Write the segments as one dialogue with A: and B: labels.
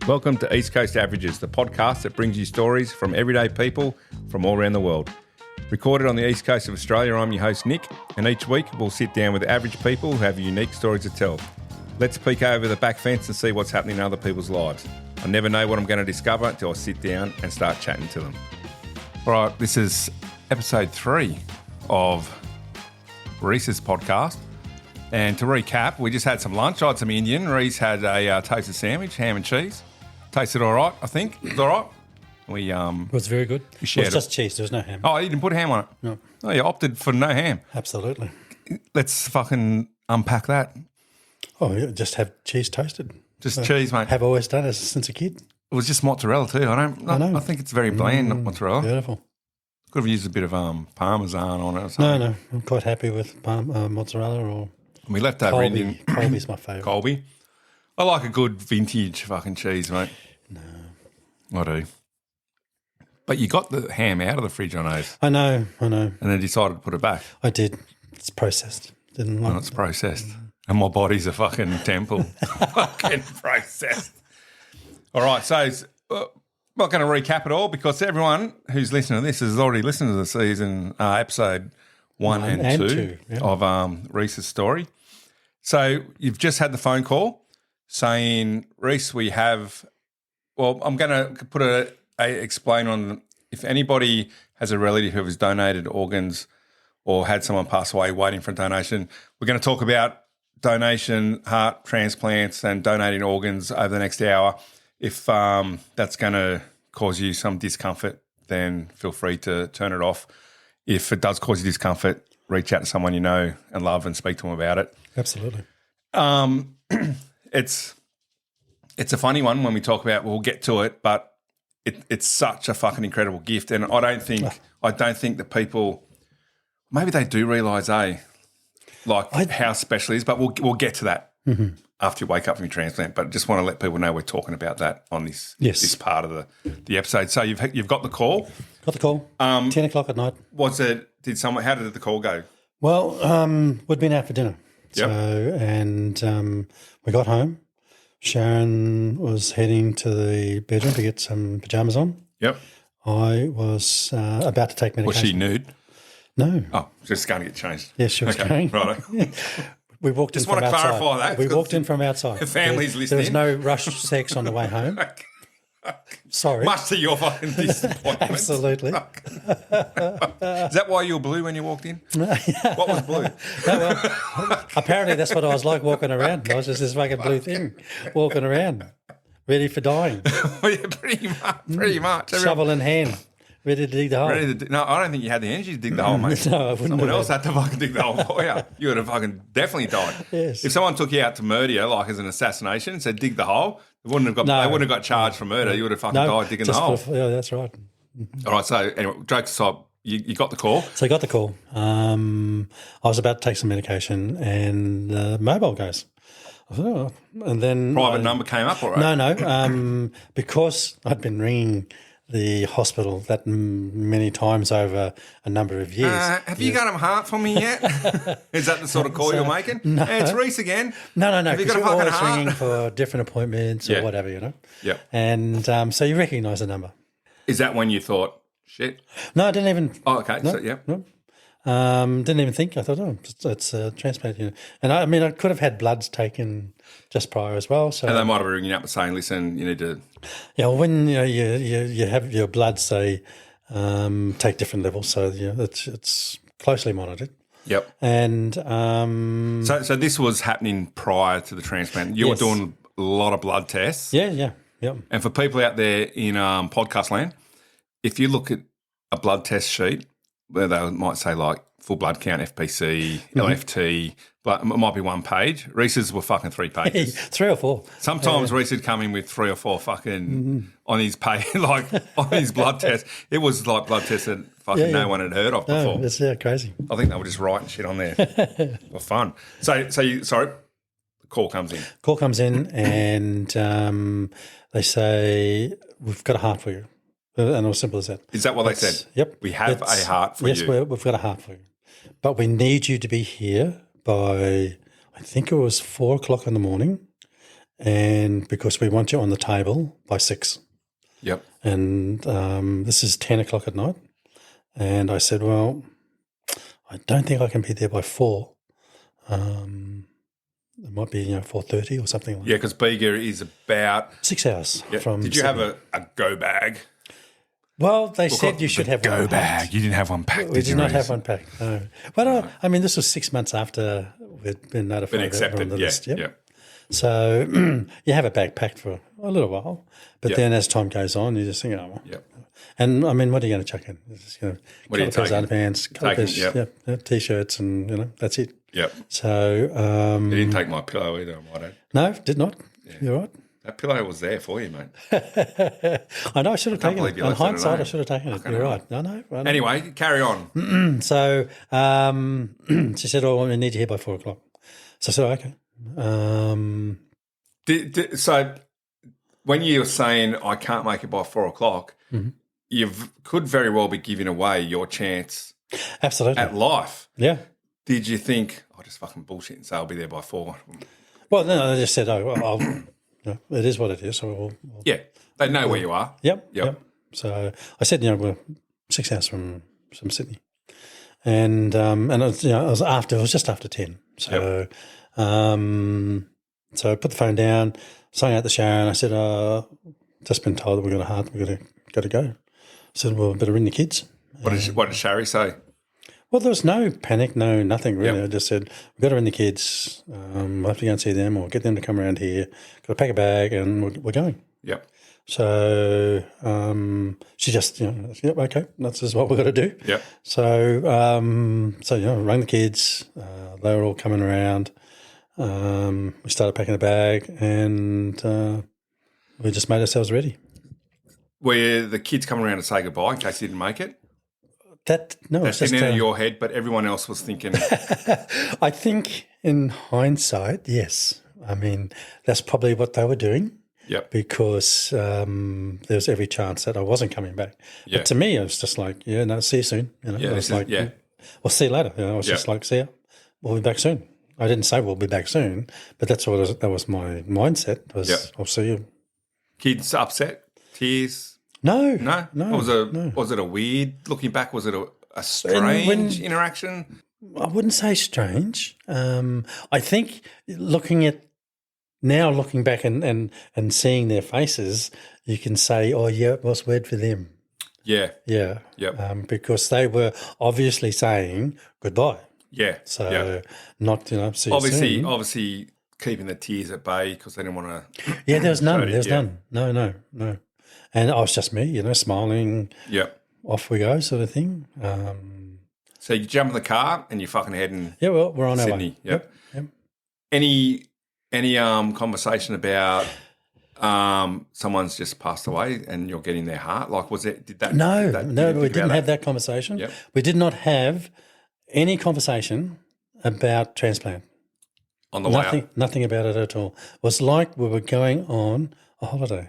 A: Welcome to East Coast Averages, the podcast that brings you stories from everyday people from all around the world. Recorded on the east coast of Australia, I'm your host Nick, and each week we'll sit down with average people who have unique stories to tell. Let's peek over the back fence and see what's happening in other people's lives. I never know what I'm going to discover until I sit down and start chatting to them. All right, this is episode 3 of Reese's podcast. And to recap, we just had some lunch. I had some Indian. Reese had a toasted sandwich, ham and cheese. Tasted all right, I think. It was all right.
B: It was very good.
A: We
B: It was just cheese. There was no ham.
A: Oh, you didn't put ham on it?
B: No.
A: Oh, you opted for no ham.
B: Absolutely.
A: Let's fucking unpack that.
B: Oh, yeah, just have cheese toasted.
A: Just cheese, mate.
B: Have always done it since a kid.
A: It was just mozzarella too. I know. I think it's very bland, not mozzarella.
B: Beautiful.
A: Could have used a bit of parmesan on it or something.
B: No. I'm quite happy with mozzarella or
A: We left over
B: Colby.
A: Indian.
B: Colby's my favourite.
A: Colby. I like a good vintage fucking cheese, mate. No. I do. But you got the ham out of the fridge, I know.
B: I know.
A: And then decided to put it back.
B: I did. It's processed. Didn't like
A: And it's processed. And my body's a fucking temple. Fucking processed. All right, so I'm not going to recap it all because everyone who's listening to this has already listened to the season episode 1 and 2
B: yeah.
A: of Reese's story. So you've just had the phone call saying, Reese, we have – well, I'm going to put a explain on if anybody has a relative who has donated organs or had someone pass away waiting for a donation, we're going to talk about donation, heart transplants and donating organs over the next hour. If that's going to cause you some discomfort, then feel free to turn it off. If it does cause you discomfort, reach out to someone you know and love and speak to them about it.
B: Absolutely.
A: It's a funny one when we talk about, we'll get to it, but it's such a fucking incredible gift. And I don't think that people, maybe they do realise, how special it is, but we'll get to that after you wake up from your transplant. But just want to let people know we're talking about that on this part of the episode. So you've got the call.
B: Got the call. 10 o'clock at night.
A: How did the call go?
B: Well, we'd been out for dinner.
A: Yep.
B: And we got home. Sharon was heading to the bedroom to get some pajamas on.
A: Yep.
B: I was about to take medication.
A: Was she nude?
B: No.
A: Oh, just going to get changed.
B: Yes, she was going.
A: Right.
B: We walked
A: just
B: in from outside.
A: Just want to clarify that.
B: We walked in from outside.
A: The family's listening.
B: There was no rush sex on the way home. Sorry.
A: Much to your fucking disappointment.
B: Absolutely.
A: Is that why you were blue when you walked in? What was blue?
B: Apparently that's what I was like walking around. I was just this fucking blue thing walking around, ready for dying.
A: Yeah, pretty much.
B: Shovel in hand, ready to dig the hole.
A: No, I don't think you had the energy to dig the hole, mate.
B: No, I wouldn't.
A: Someone else had to fucking dig the hole for you. You would have fucking definitely died.
B: Yes.
A: If someone took you out to murder you, like as an assassination, said dig the hole, they wouldn't have got charged for murder. You would have fucking died digging the hole.
B: Yeah, that's right.
A: All right. So anyway, jokes aside, you got the call.
B: So I got the call. I was about to take some medication, and the mobile goes. I thought, oh. And then
A: Private number came up, all right?
B: No. Because I'd been ringing the hospital that many times over a number of years.
A: Have you got a heart for me yet? Is that the sort of call you're making?
B: No.
A: Hey, it's Reese again.
B: No.
A: Have you got a
B: You're
A: fucking
B: always
A: heart?
B: ringing for different appointments or whatever, you know.
A: Yeah.
B: And so you recognise the number.
A: Is that when you thought, shit?
B: No, I didn't even.
A: Oh, okay.
B: No,
A: So, yeah.
B: No. Didn't even think. I thought, it's a transplant. You know. And I could have had bloods taken just prior as well. So
A: And they might have been ringing up and saying, listen, you need to.
B: Yeah, well, when you have your bloods, they take different levels, so it's closely monitored.
A: Yep.
B: And
A: So this was happening prior to the transplant. You were doing a lot of blood tests.
B: Yeah.
A: And for people out there in podcast land, if you look at a blood test sheet where they might say like full blood count, FPC, LFT, but it might be one page. Reese's were fucking 3 pages.
B: 3 or 4.
A: Sometimes Reese would come in with 3 or 4 fucking on his page, like on his blood test. It was like blood tests that fucking no one had heard of before.
B: No, it's crazy.
A: I think they were just writing shit on there for fun. So the call comes in.
B: Call comes in and they say, we've got a heart for you. And as simple as that.
A: Is that what they said?
B: Yep.
A: We have a heart for you.
B: Yes, we've got a heart for you. But we need you to be here by, I think it was 4 o'clock in the morning, and because we want you on the table by 6.
A: Yep.
B: And this is 10 o'clock at night. And I said, well, I don't think I can be there by 4. It might be 4:30 or something like that.
A: Yeah, because Bega is about
B: 6 hours
A: Yeah.
B: from.
A: Did you
B: Sydney.
A: have a go bag?
B: Well, they said you should have
A: go
B: one
A: bag.
B: packed.
A: You didn't have one packed.
B: We did not have one packed. No. But I mean, this was 6 months after we'd been notified.
A: Been accepted.
B: On the
A: Yeah.
B: list. Yep.
A: Yeah.
B: So you have a bag packed for a little while, but
A: Yep.
B: then as time goes on, you just think, oh, well.
A: Yep.
B: And I mean, what are you going to chuck in? Just,
A: What are you
B: couple of pairs of underpants, couple of
A: Taking,
B: pairs, t-shirts, and that's it.
A: Yep.
B: So
A: You didn't take my pillow either, I might add.
B: no, did not. You're right.
A: That pillow was there for you, mate.
B: I know I should have taken
A: believe
B: it.
A: you
B: On
A: left it
B: hindsight,
A: alone.
B: I should have taken it. You're right. I know.
A: Anyway, carry on.
B: So she said, "Oh, we need you here by 4 o'clock." So I said, "Okay."
A: So when you're saying I can't make it by 4 o'clock, you could very well be giving away your chance
B: Absolutely.
A: at life.
B: Yeah.
A: Did you think, I'll just fucking bullshit and say I'll be there by 4?
B: Well, no, I just said, "Oh, well, it is what it is." So we'll
A: Yeah, they know where you are.
B: Yep. So I said, we're 6 hours from Sydney, and it was, it was just after 10. So, so I put the phone down, sang out the shower, and I said, just been told that we've got a heart, we've got to go. I said, well, better ring the kids.
A: What did Sherry say?
B: Well, there was no panic, nothing really.
A: Yep.
B: I just said, we've got to ring the kids. We'll have to go and see them or get them to come around here. Got to pack a bag and we're going.
A: Yep.
B: So she just, yep, okay, this is what we've got to do.
A: Yep.
B: So, rang the kids. They were all coming around. We started packing the bag and we just made ourselves ready.
A: Were the kids coming around to say goodbye in case you didn't make it?
B: That's just
A: in your head, but everyone else was thinking.
B: I think in hindsight, yes. I mean, that's probably what they were doing.
A: Yep.
B: Because there was every chance that I wasn't coming back.
A: Yeah.
B: But to me, it was just like, see you soon.
A: Yeah,
B: I was like, well, see you later. I was just like, see ya. We'll be back soon. I didn't say we'll be back soon, but that was my mindset. I'll see you.
A: Kids upset, tears.
B: No.
A: Was it a weird? Looking back, was it a strange interaction?
B: I wouldn't say strange. I think looking back and seeing their faces, you can say, oh, yeah, it was weird for them.
A: Yeah.
B: Yeah.
A: Yep.
B: Because they were obviously saying goodbye.
A: Yeah.
B: So not, see you soon.
A: Obviously keeping the tears at bay because they didn't want to.
B: Yeah, there was none. None. No. And I was just me, smiling.
A: Yep.
B: Off we go, sort of thing.
A: So you jump in the car and you're fucking heading.
B: Yeah, well, we're on
A: Sydney.
B: our way.
A: Yep. Any conversation about someone's just passed away and you're getting their heart? Like, was it? Did that?
B: No, we
A: didn't
B: didn't have that conversation.
A: Yep.
B: We did not have any conversation about transplant.
A: On the way up.
B: Nothing about it at all. It was like we were going on a holiday.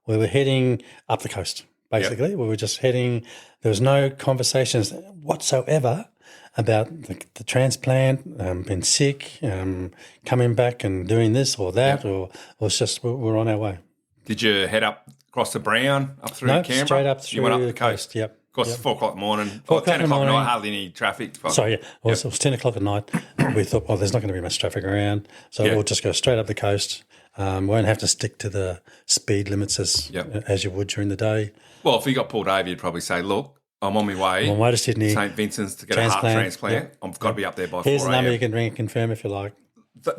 B: We were heading up the coast, basically. Yep. We were just heading. There was no conversations whatsoever about the transplant, being sick, coming back and doing this or that, or it was just we're on our way.
A: Did you head up across the Brown, up through Canberra?
B: Straight up through
A: you went up the coast.
B: Yep.
A: Of course, 4 o'clock in the morning.
B: 4 o'clock
A: 10
B: in the
A: o'clock at
B: morning.
A: night, hardly any traffic.
B: Sorry, it was 10 o'clock at night. We thought, well, there's not going to be much traffic around, so we'll just go straight up the coast. Won't have to stick to the speed limits as you would during the day.
A: Well, if you got pulled over, you'd probably say, look, I'm on my way.
B: I'm on my way to Sydney.
A: St. Vincent's to get a heart transplant. Yep. I've got to be up there by 4
B: Here's the number
A: a.m.
B: you can ring and confirm if you like.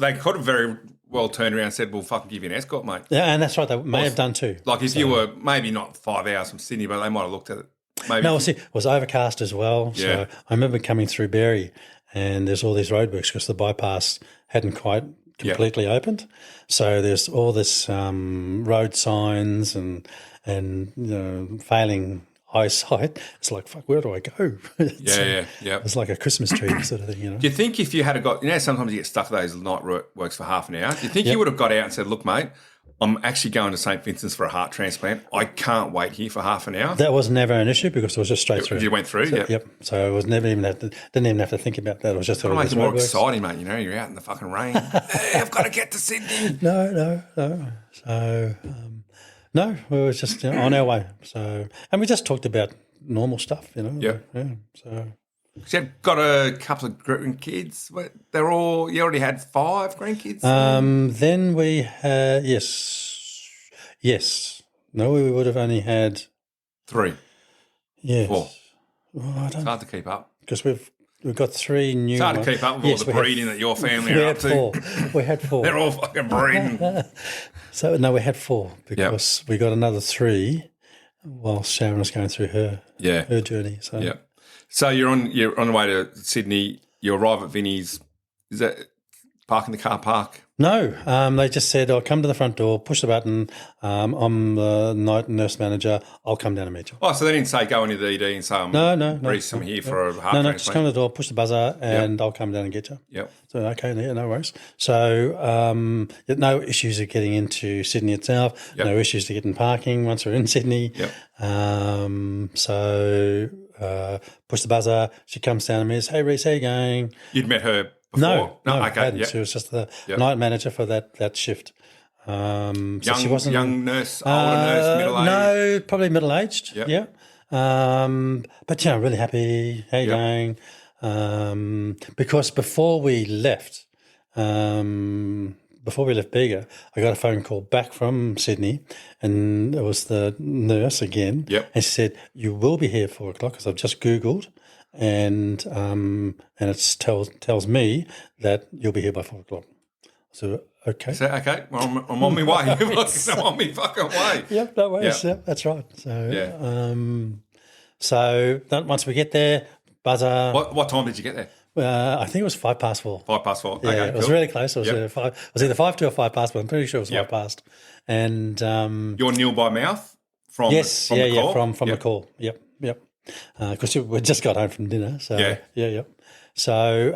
A: They could have very well turned around and said, we'll fucking give you an escort, mate.
B: Yeah, and that's right. They may have done too.
A: Like if you were maybe not 5 hours from Sydney, but they might have looked at it. Maybe
B: no, it was overcast as well.
A: Yeah.
B: So I remember coming through Berry and there's all these roadworks because the bypass hadn't quite completely opened. So there's all this road signs and failing eyesight. It's like, fuck, where do I go? It's like a Christmas tree sort of thing,
A: Do you think if you had got, sometimes you get stuck at those night works for half an hour. Do you think you would have got out and said, look, mate, I'm actually going to St. Vincent's for a heart transplant. I can't wait here for half an hour.
B: That was never an issue because it was just straight through.
A: You went through,
B: so, Yep. So I was never even didn't even have to think about that. It was just
A: it'll make it more exciting, mate. You know, you're out in the fucking rain. Hey, I've got to get to Sydney.
B: No. So no, we were just on our way. So and we just talked about normal stuff,
A: Yep.
B: Yeah. So.
A: So you've got a couple of grandkids. They're all. You already had 5 grandkids.
B: Then we had yes. No, we would have only had
A: 3.
B: Yes.
A: 4.
B: Oh,
A: It's hard to keep up.
B: Because we've got 3 new.
A: It's hard to keep up with all the breeding that your family are up to.
B: 4. We had 4.
A: They're all fucking breeding.
B: So no, we had 4 because we got another 3 while Sharon was going through her journey. So
A: yeah. So you're on the way to Sydney. You arrive at Vinnie's. Is that parking the car park?
B: No, they just said, "I'll come to the front door, push the button. I'm the night nurse manager. I'll come down and meet you."
A: Oh, so they didn't say go into the ED and say,
B: "No,
A: Reece, I'm here for a heart transplant.
B: No, just come to the door, push the buzzer, and I'll come down and get you."
A: Yep.
B: So okay, yeah, no worries. So no issues of getting into Sydney itself.
A: Yep.
B: No issues to getting parking once we're in Sydney.
A: Yep.
B: So push the buzzer. She comes down and says, "Hey, Reece, how you going?"
A: You'd met her before?
B: No,
A: okay.
B: Yep. She was just the night manager for that shift. So she wasn't
A: young nurse, older nurse, middle-aged?
B: No, probably middle-aged,
A: Yep.
B: yeah. But, really happy. How you going? Because before we left Bega, I got a phone call back from Sydney, and it was the nurse again.
A: Yep.
B: And she said, "You will be here at 4:00 because I've just Googled, and it tells me that you'll be here by 4:00." So okay.
A: So okay, well, I'm on my way. I'm on my fucking way.
B: Yep, no worries. Yep, that's right. So once we get there, buzzer.
A: What time did you get there?
B: I think it was 4:05.
A: 4:05.
B: Yeah,
A: Okay,
B: it was really close. It was either 5 to or 5 past, but I'm pretty sure it was 5 past. And
A: you're nil by mouth from
B: the call? From the call. Yep. Because we just got home from dinner. So yeah. So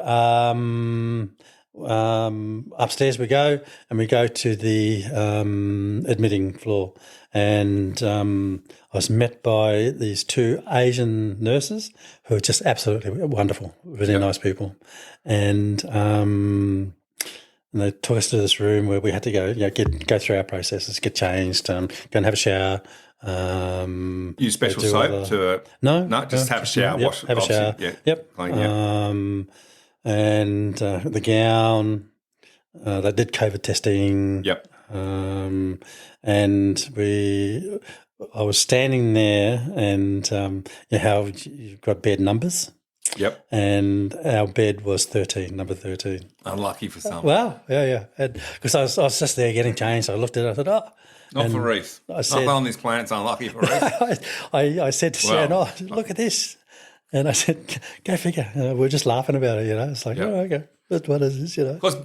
B: upstairs we go, and we go to the admitting floor, and I was met by these 2 Asian nurses who are just absolutely wonderful, really nice people, and they took us to this room where we had to go through our processes, get changed, go and have a shower.
A: Use special soap to just have a shower, wash,
B: have a shower, clean, and the gown. They did COVID testing.
A: Yep.
B: And I was standing there, and how you've got bed numbers.
A: Yep.
B: And our bed was number 13.
A: Unlucky for some.
B: Wow. Yeah. Because I was just there getting changed. So I looked at it. I thought, oh.
A: Not for Reece. Nothing on this planet's unlucky for Reece.
B: I said to Sharon, look at this. And I said, go figure. We're just laughing about it, It's like, okay, that's what it is,
A: Because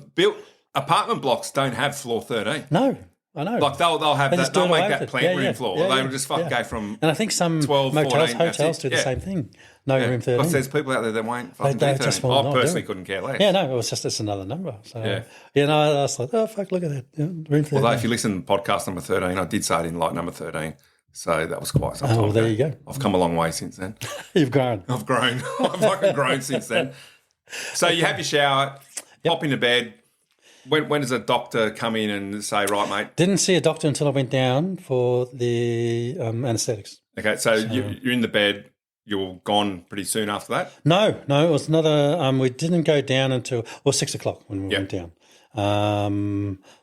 A: apartment blocks don't have floor 13.
B: No, I know.
A: Like they'll have that. They'll make that plant room floor.
B: Yeah,
A: they will just fucking go from.
B: And I think some
A: 12,
B: motels,
A: 14,
B: hotels do the same thing. No room 13.
A: Because there's people out there that won't fucking do 13. I personally couldn't care less.
B: Yeah, no, it's another number. So, I was like, oh, fuck, look at that. Room 13.
A: Although if you listen to podcast number 13, I did say I didn't like number 13. So that was quite some time ago.
B: There you go.
A: I've come a long way since then.
B: You've grown.
A: I've grown. I've fucking grown since then. So you have your shower, pop into bed. When does a doctor come in and say, right, mate?
B: Didn't see a doctor until I went down for the anaesthetics.
A: Okay, so you're in the bed. You're gone pretty soon after that?
B: No, it was another. We didn't go down until 6 o'clock when we went down.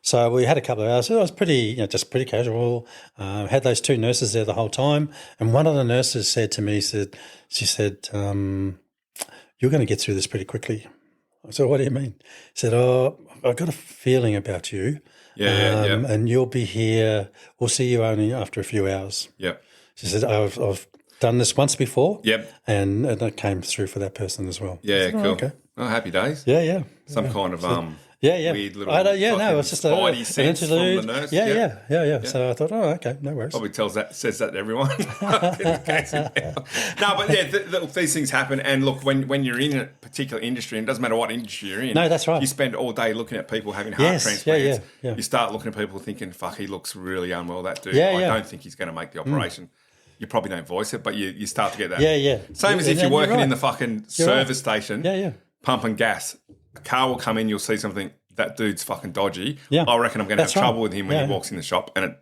B: So we had a couple of hours. It was pretty, just pretty casual. Had those 2 nurses there the whole time, and one of the nurses said to me, she said, "You're going to get through this pretty quickly." I said, "What do you mean?" She said, "Oh, I've got a feeling about you. And you'll be here. We'll see you only after a few hours."
A: Yeah.
B: She said, I've done this once before.
A: Yep.
B: And it came through for that person as well.
A: Yeah,
B: said,
A: cool.
B: Okay.
A: Oh, happy days.
B: Yeah.
A: Some kind of weird little
B: it was just
A: spidey sense from the nurse.
B: Yeah. So I thought, oh, okay, no worries.
A: Probably says that to everyone. No, but yeah, these things happen. And look, when you're in a particular industry, and it doesn't matter what industry you're in.
B: No, that's right.
A: You spend all day looking at people having heart transplants.
B: Yeah.
A: You start looking at people thinking, fuck, he looks really unwell, that dude.
B: Yeah,
A: I don't think he's going to make the operation. You probably don't voice it, but you start to get that.
B: Yeah.
A: Same as if you're working in the fucking service station, pumping gas. A car will come in, you'll see something, that dude's fucking dodgy.
B: Yeah.
A: I reckon I'm going to have trouble with him when he walks in the shop. And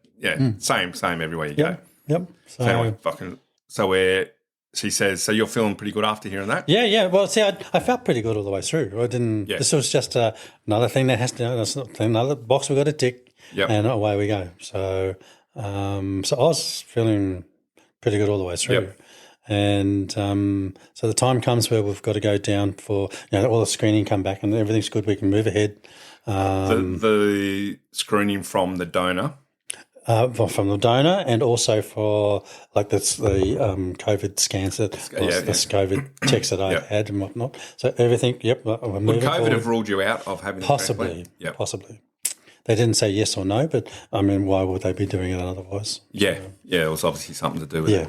A: same everywhere you go.
B: Yep.
A: So anyway, she says, so you're feeling pretty good after hearing that?
B: Yeah. Well, see, I felt pretty good all the way through. I didn't. Yeah. This was just another thing that has to, another box we've got to tick, and away we go. So, so I was feeling pretty good all the way through. Yep. And so the time comes where we've got to go down for all the screening, come back, and everything's good. We can move ahead.
A: The screening from the donor.
B: From the donor, and also for like the COVID scans, the COVID checks that I had and whatnot. So everything, we're moving
A: Would COVID
B: forward.
A: Have ruled you out of having the
B: possibly? Possibly. They didn't say yes or no, but I mean, why would they be doing it otherwise?
A: Yeah, it was obviously something to do with it.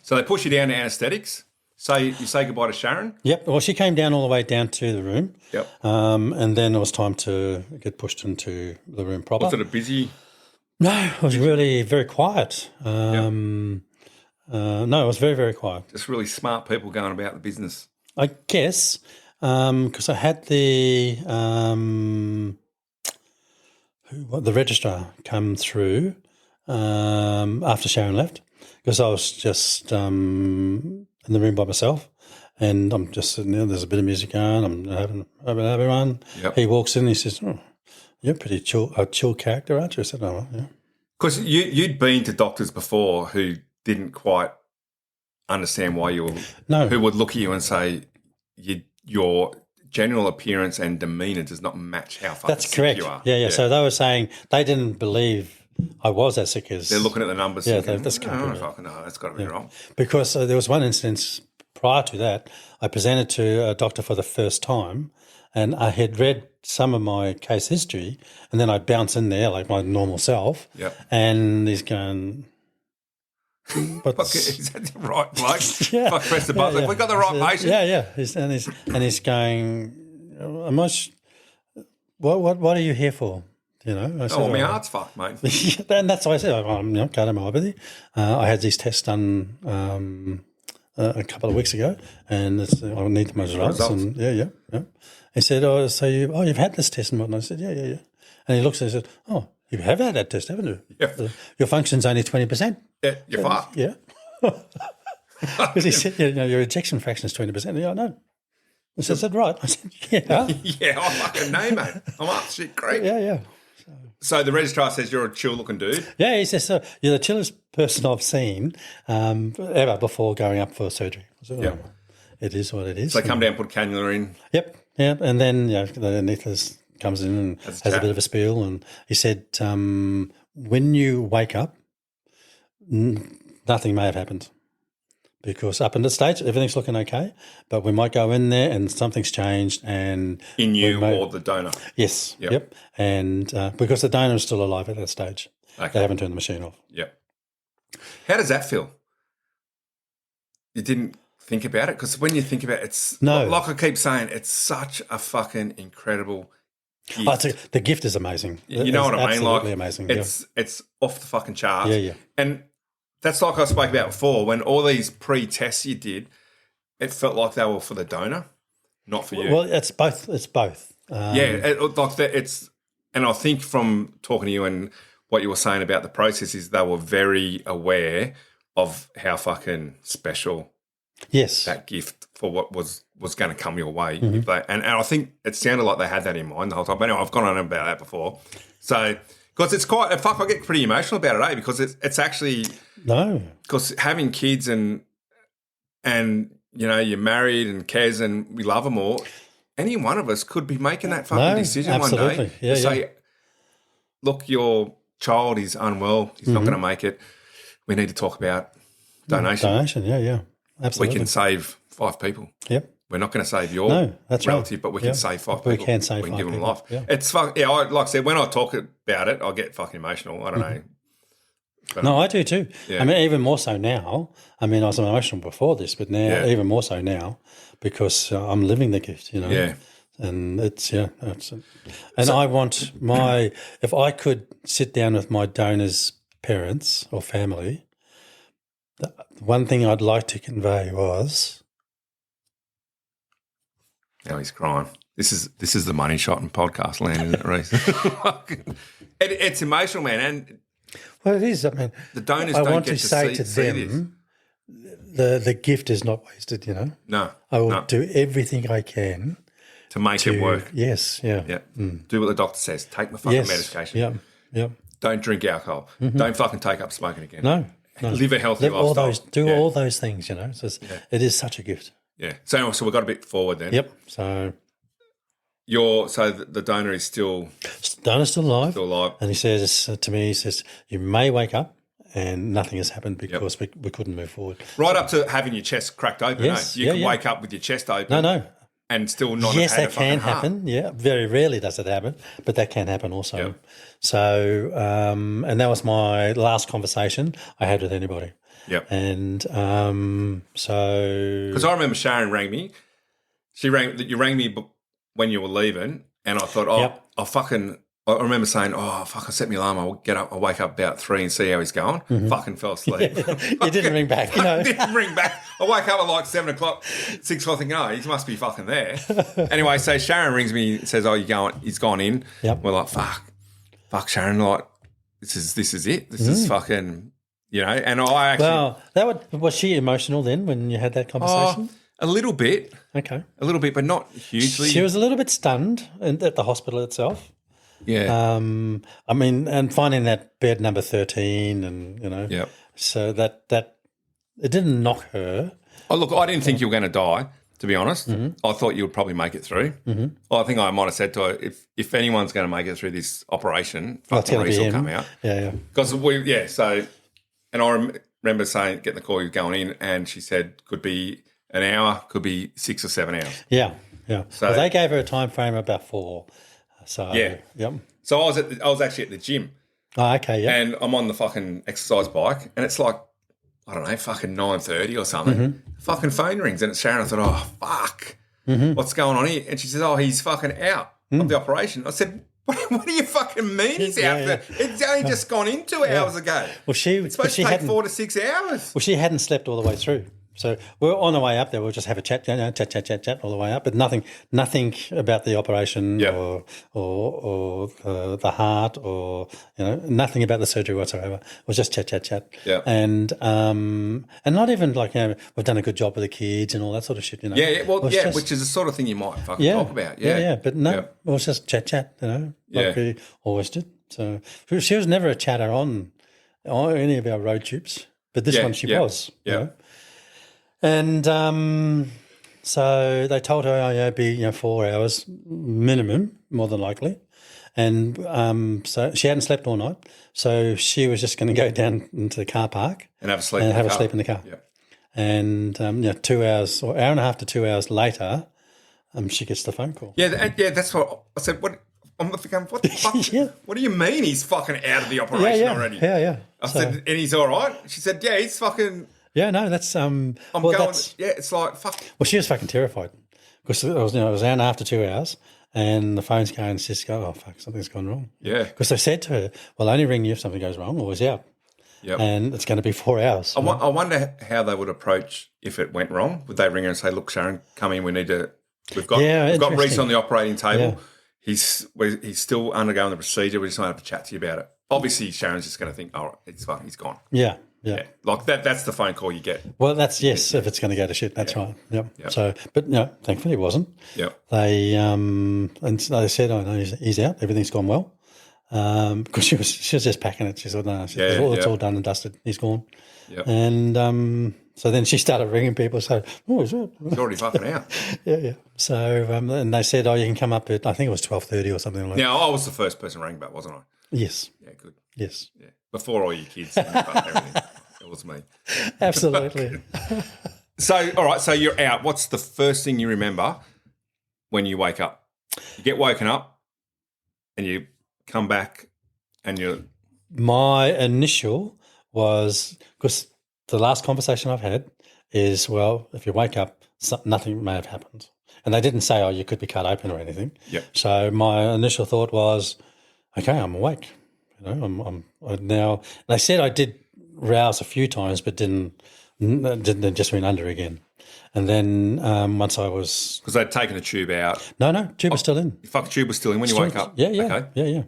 A: So they push you down to anaesthetics. So you say goodbye to Sharon?
B: Yep. Well, she came down all the way down to the room.
A: Yep.
B: And then it was time to get pushed into the room proper.
A: Was it a busy?
B: No, it was really very quiet. No, it was very, very quiet.
A: Just really smart people going about the business.
B: I guess because I had the registrar come through after Sharon left, because I was just in the room by myself, and I'm just sitting there. There's a bit of music going. I'm having everyone.
A: Yep.
B: He walks in and he says, "Oh, you're a chill character, aren't you?" I said, "Oh, well, yeah."
A: Because you'd been to doctors before who didn't quite understand why you were, who would look at you and say, your general appearance and demeanour does not match how fucking sick you are.
B: Yeah. So they were saying they didn't believe I was as sick as...
A: They're looking at the numbers thinking, that's got to be wrong.
B: Because there was one instance prior to that, I presented to a doctor for the first time, and I had read some of my case history, and then I'd bounce in there like my normal self, and he's going...
A: But is that the right bloke? Fuck, press the button. We've got the right patient.
B: And he's going, what are you here for? I said,
A: my heart's fucked, mate.
B: And that's what I said. I'm cardiomyopathy. I had these tests done a couple of weeks ago, and I need my results. And yeah. He said, you've had this test and whatnot. I said, yeah. And he looks and he said, oh, you have had that test, haven't you?
A: Yeah.
B: Your function's only 20%.
A: Yeah, you're fucked.
B: Yeah. Because he said, your ejection fraction is 20%. Yeah, I know. I said, is that right? I said, yeah.
A: Yeah, I fucking know, mate. I'm up shit creek.
B: Yeah.
A: So the registrar says you're a chill-looking dude?
B: Yeah, he says, you're the chillest person I've seen ever before going up for surgery. I said, it is what it is.
A: So they come down, put a cannula in?
B: Yep. And then the anaesthetist comes in and has a bit of a spiel, and he said, when you wake up, nothing may have happened, because up in the stage everything's looking okay, but we might go in there and something's changed. And
A: in you or the donor?
B: Yes. Yep. And because the donor is still alive at that stage, they haven't turned the machine off.
A: Yep. How does that feel? You didn't think about it? Because when you think about it, like I keep saying, it's such a fucking incredible gift.
B: The gift is amazing.
A: You know what I mean?
B: Absolutely amazing.
A: It's off the fucking charts.
B: Yeah.
A: And that's like I spoke about before, when all these pre-tests you did, it felt like they were for the donor, not for you.
B: Well, it's both. It's both.
A: And I think from talking to you and what you were saying about the process is they were very aware of how fucking special that gift for what was going to come your way.
B: Mm-hmm.
A: And I think it sounded like they had that in mind the whole time. But anyway, I've gone on about that before. So, because it's quite, I get pretty emotional about it, because it's actually...
B: No.
A: Because having kids and you're married and Kez and we love them all, any one of us could be making that fucking decision
B: absolutely.
A: One day to say, look, your child is unwell, he's not going to make it. We need to talk about donation.
B: Donation, yeah. Absolutely.
A: We can save 5 people.
B: Yep.
A: we're not going to save your
B: that's
A: relative,
B: right.
A: but we can save 5 people.
B: We can save 5
A: give them
B: people.
A: life.
B: Yeah.
A: It's like I said, when I talk about it, I get fucking emotional. I don't know. But
B: No, I do too.
A: Yeah.
B: I mean, even more so now. I mean, I was emotional before this, but now even more so now because I'm living the gift,
A: Yeah.
B: And it's and I want if I could sit down with my donor's parents or family, the one thing I'd like to convey was.
A: Now he's crying. This is the money shot in podcast land, isn't it, Reece? It's emotional, man, and
B: Well, it is. I mean,
A: the donors
B: I
A: don't
B: want
A: get
B: to say to
A: see
B: them, the gift is not wasted.
A: No,
B: I will do everything I can
A: to make it work.
B: Yes, yeah,
A: Yeah, do what the doctor says. Take my fucking medication.
B: Yeah, yeah.
A: Don't drink alcohol. Don't fucking take up smoking again.
B: No.
A: Live a healthy lifestyle.
B: All those things. So it is such a gift.
A: Yeah. So we got a bit forward then.
B: Yep. So
A: the donor is still
B: still alive.
A: Still alive.
B: And he says to me, he says, you may wake up and nothing has happened because we couldn't move forward.
A: Right up to having your chest cracked open.
B: Yes.
A: You can wake up with your chest open.
B: No.
A: And still not
B: Yes,
A: have had
B: that can happen. Yeah, very rarely does it happen, but that can happen also.
A: Yep.
B: So, and that was my last conversation I had with anybody.
A: Yep.
B: And so
A: because I remember Sharon rang me. You rang me when you were leaving, and I thought, I remember saying, I set my alarm. I'll wake up about 3 and see how he's going. Fucking fell asleep.
B: You didn't ring back.
A: I didn't ring back. I wake up at like 7 o'clock, 6 o'clock thinking, he must be fucking there. Anyway, so Sharon rings me, says, he's gone in.
B: Yep.
A: We're like, fuck Sharon, like, this is it. This is fucking, and I actually.
B: Was she emotional then when you had that conversation?
A: A little bit.
B: Okay.
A: A little bit, but not hugely.
B: She was a little bit stunned at the hospital itself.
A: Yeah.
B: I mean, and finding that bed number 13 and,
A: Yep.
B: so that it didn't knock her.
A: Oh, look, I didn't think you were going to die, to be honest. I thought you would probably make it through. Well, I think I might have said to her, if anyone's going to make it through this operation, fucking Reece will come out.
B: Yeah.
A: Because and I remember getting the call, he was going in, and she said could be an hour, could be 6 or 7 hours.
B: Yeah.
A: So
B: they gave her a time frame of about 4. So yep.
A: So I was actually at the gym.
B: Oh, okay, yeah.
A: And I'm on the fucking exercise bike, and it's like, I don't know, fucking 9:30 or something. Fucking phone rings, and it's Sharon. I thought, fuck, what's going on here? And she says, he's fucking out of the operation. I said, what do you fucking mean he's out there? It's only just gone in 2 hours ago.
B: Well,
A: it's supposed to take 4 to 6 hours.
B: Well, she hadn't slept all the way through. So we're on the way up there. We'll just have a chat all the way up, but nothing about the operation or the heart or nothing about the surgery whatsoever. It was just chat.
A: Yeah.
B: And not even like we've done a good job with the kids and all that sort of shit.
A: Yeah. Well, which is the sort of thing you might fucking talk about. Yeah.
B: But no, it was just chat. Like we always did. So she was never a chatter on any of our road trips, but this one she was.
A: Yeah.
B: And so they told her, it'd be 4 hours minimum, more than likely. And so she hadn't slept all night. So she was just going to go down into the car park
A: and have a sleep
B: in the car.
A: Yeah.
B: And 2 hours or hour and a half to 2 hours later, she gets the phone call.
A: Yeah, that's what I said. I'm thinking, what the fuck? What do you mean he's fucking out of the operation already?
B: Yeah.
A: I said, and he's all right? She said, yeah, he's fucking...
B: Yeah, no, that's
A: it's like fuck.
B: Well, she was fucking terrified because it was an hour and a half to 2 hours, and the phone's going, and she's going, oh fuck, something's gone wrong.
A: Yeah,
B: because they said to her, "Well, only ring you if something goes wrong or was out."
A: Yep.
B: And it's going to be 4 hours.
A: I wonder how they would approach if it went wrong. Would they ring her and say, "Look, Sharon, come in. We've got Reece on the operating table. Yeah. He's still undergoing the procedure. We just want to have to chat to you about it." Obviously, Sharon's just going to think, "Oh, it's fine. He's gone."
B: Yeah.
A: Like that's the phone call you get.
B: Well, that's if it's going to go to shit. That's right. Yep. So, but thankfully it wasn't.
A: Yep.
B: They and they said, "Oh no, he's out. Everything's gone well." Because she was just packing it. She said, "No, it's all done and dusted. He's gone."
A: Yep.
B: And so then she started ringing people. So, is it?
A: He's already fucking out.
B: Yeah. So and they said, you can come up at, I think it was 12:30 or something like that.
A: Yeah, I was the first person rang back, wasn't I?
B: Yes.
A: Yeah, good.
B: Yes.
A: Yeah. Before all your kids and everything. It was me.
B: Absolutely.
A: So, all right, so you're out. What's the first thing you remember when you wake up? You get woken up and you come back and you're...
B: My initial was, because the last conversation I've had is, well, if you wake up, nothing may have happened. And they didn't say, oh, you could be cut open or anything.
A: Yep.
B: So my initial thought was, okay, I'm awake. You know, I'm now. They said I did rouse a few times, but didn't just went under again. And then once I was...
A: Because they'd taken the tube out.
B: No, tube was still in.
A: The fucking tube was still in when you woke up?
B: Yeah.
A: Okay.
B: Yeah.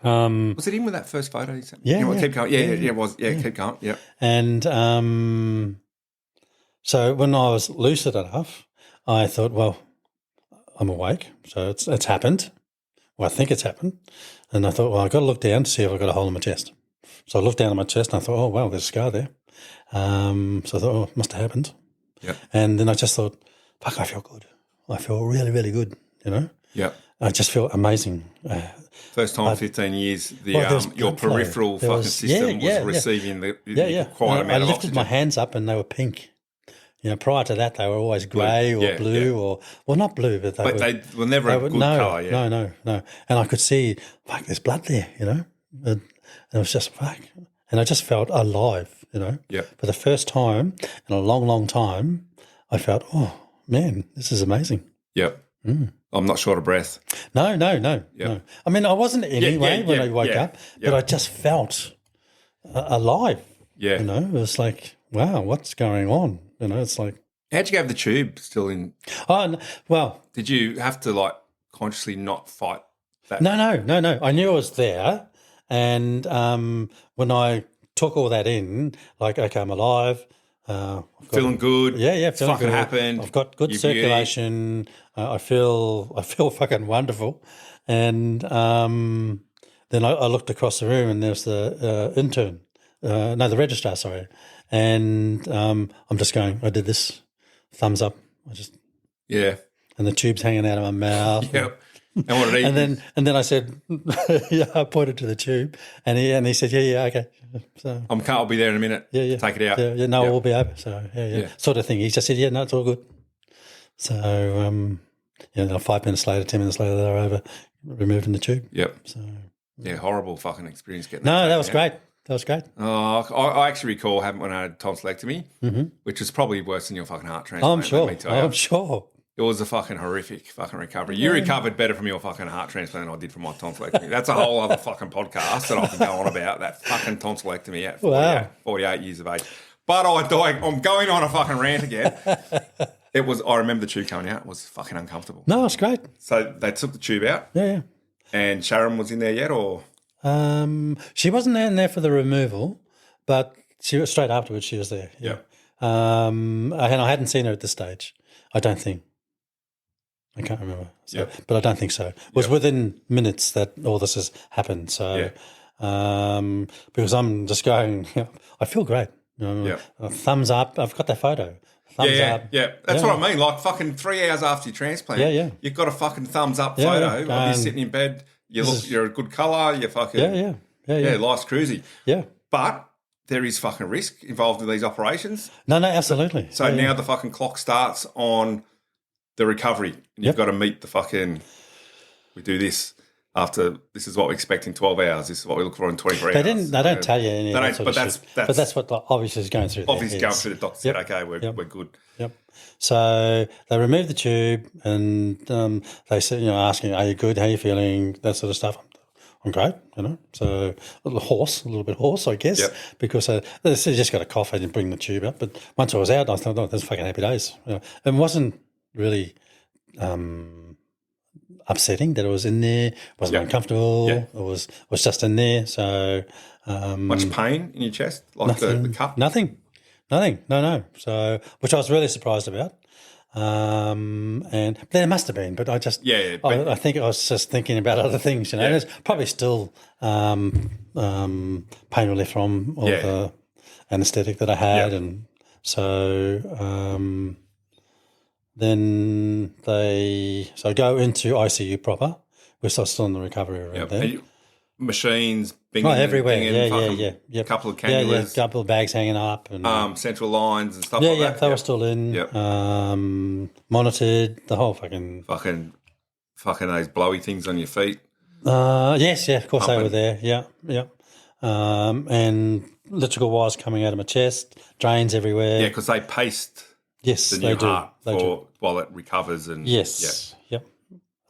A: Was it in with that first photo you sent?
B: Yeah,
A: You know,
B: yeah.
A: keep going. Yeah, it was. Yeah, keep going. Yeah.
B: And so when I was lucid enough, I thought, well, I'm awake, so it's happened. Well, I think it's happened. And I thought, well, I've got to look down to see if I've got a hole in my chest. So I looked down at my chest and I thought, oh, wow, there's a scar there. So I thought, oh, it must have happened.
A: Yeah.
B: And then I just thought, fuck, I feel good. I feel really, really good, you know.
A: Yeah.
B: I just feel amazing.
A: First time in 15 years, your
B: blood flow.
A: peripheral
B: There
A: fucking
B: was-
A: system
B: yeah,
A: was receiving the
B: I
A: quite amount of
B: lifted
A: oxygen.
B: my hands up and they were pink. You know, prior to that, they were always grey or blue or, well, not blue, but
A: They were never a good colour, yeah.
B: No. And I could see, fuck, there's blood there, you know. And it was just, fuck. And I just felt alive, you know.
A: Yeah.
B: For the first time in a long, long time, I felt, oh, man, this is amazing.
A: Yep. I'm not short of breath.
B: No. I mean, I wasn't anyway when I woke up, but I just felt alive.
A: Yeah.
B: You know, it was like, wow, what's going on? You know, it's like...
A: How'd you have the tube still in?
B: Oh, well...
A: Did you have to, like, consciously not fight that?
B: No. I knew it was there. And when I took all that in, like, okay, I'm alive.
A: Feeling good.
B: Yeah,
A: It's
B: feeling
A: fucking
B: good.
A: happened.
B: I've got good circulation. I feel fucking wonderful. And then I looked across the room and there's the intern. The registrar, sorry. And I'm just going, I did this, thumbs up.
A: Yeah.
B: And the tube's hanging out of my mouth.
A: Yep. And what did he...
B: and then I said, yeah, I pointed to the tube, and he said, yeah, okay. So
A: I'll be there in a minute.
B: Yeah.
A: Take it out.
B: Yeah, no, we'll be over. So yeah, sort of thing. He just said, yeah, no, it's all good. So then 5 minutes later, 10 minutes later, they were over removing the tube.
A: Yep.
B: So
A: yeah, horrible fucking experience getting.
B: No, that was great. That was great.
A: I actually recall having when I had tonsillectomy, which was probably worse than your fucking heart transplant.
B: I'm sure.
A: Let me tell you.
B: I'm sure.
A: It was a fucking horrific fucking recovery. You recovered better from your fucking heart transplant than I did from my tonsillectomy. That's a whole other fucking podcast that I can go on about, that fucking tonsillectomy at 48 years of age. But I'm going on a fucking rant again. I remember the tube coming out. It was fucking uncomfortable.
B: No, it's great.
A: So they took the tube out?
B: Yeah.
A: And Sharon was in there yet, or?
B: She wasn't in there for the removal, but she was straight afterwards. She was there.
A: Yeah.
B: And I hadn't seen her at this stage. I don't think. I can't remember. So, but I don't think so. It was within minutes that all this has happened. So, because I'm just going, I feel great. You know, thumbs up. I've got that photo. Thumbs up.
A: Yeah. That's what I mean. Like fucking 3 hours after your transplant, you've got a fucking thumbs up photo of you sitting in bed. You're a good colour. You're fucking life's cruisy.
B: Yeah,
A: but there is fucking risk involved with these operations.
B: No, absolutely.
A: So now the fucking clock starts on the recovery. And you've got to meet the fucking. We do this. After this is what we expect in 12 hours. This is what we look for in 24 hours.
B: They don't tell you any of that sort of shit. But that's what obviously is going through.
A: Obviously going through. The doctor said, "Okay, we're good."
B: Yep. So they removed the tube, and they said, asking, "Are you good? How are you feeling?" That sort of stuff. I'm great, So a little bit hoarse, I guess, because they said you just got to cough and bring the tube up. But once I was out, I thought, "Oh, that's fucking happy days." It wasn't really. Upsetting that it was in there. It wasn't uncomfortable. It was just in there. So
A: much pain in your chest, like the cup?
B: Nothing. No. So which I was really surprised about. And there must have been, but I just I think I was just thinking about other things. There's probably still pain relief from all the anaesthetic that I had, and so. Then I go into ICU proper. We're still in the recovery room there.
A: machines, binging
B: everywhere.
A: binging,
B: Yep.
A: A couple of cannulas.
B: Couple of bags hanging up. And,
A: central lines and stuff like that.
B: They were still in.
A: Yep.
B: Monitored, the whole fucking...
A: Fucking those blowy things on your feet.
B: Yes, of course
A: Pumping.
B: they were there. Yeah. And electrical wires coming out of my chest, drains everywhere.
A: Yeah, because they paste the new heart while it recovers. And
B: yes, yep.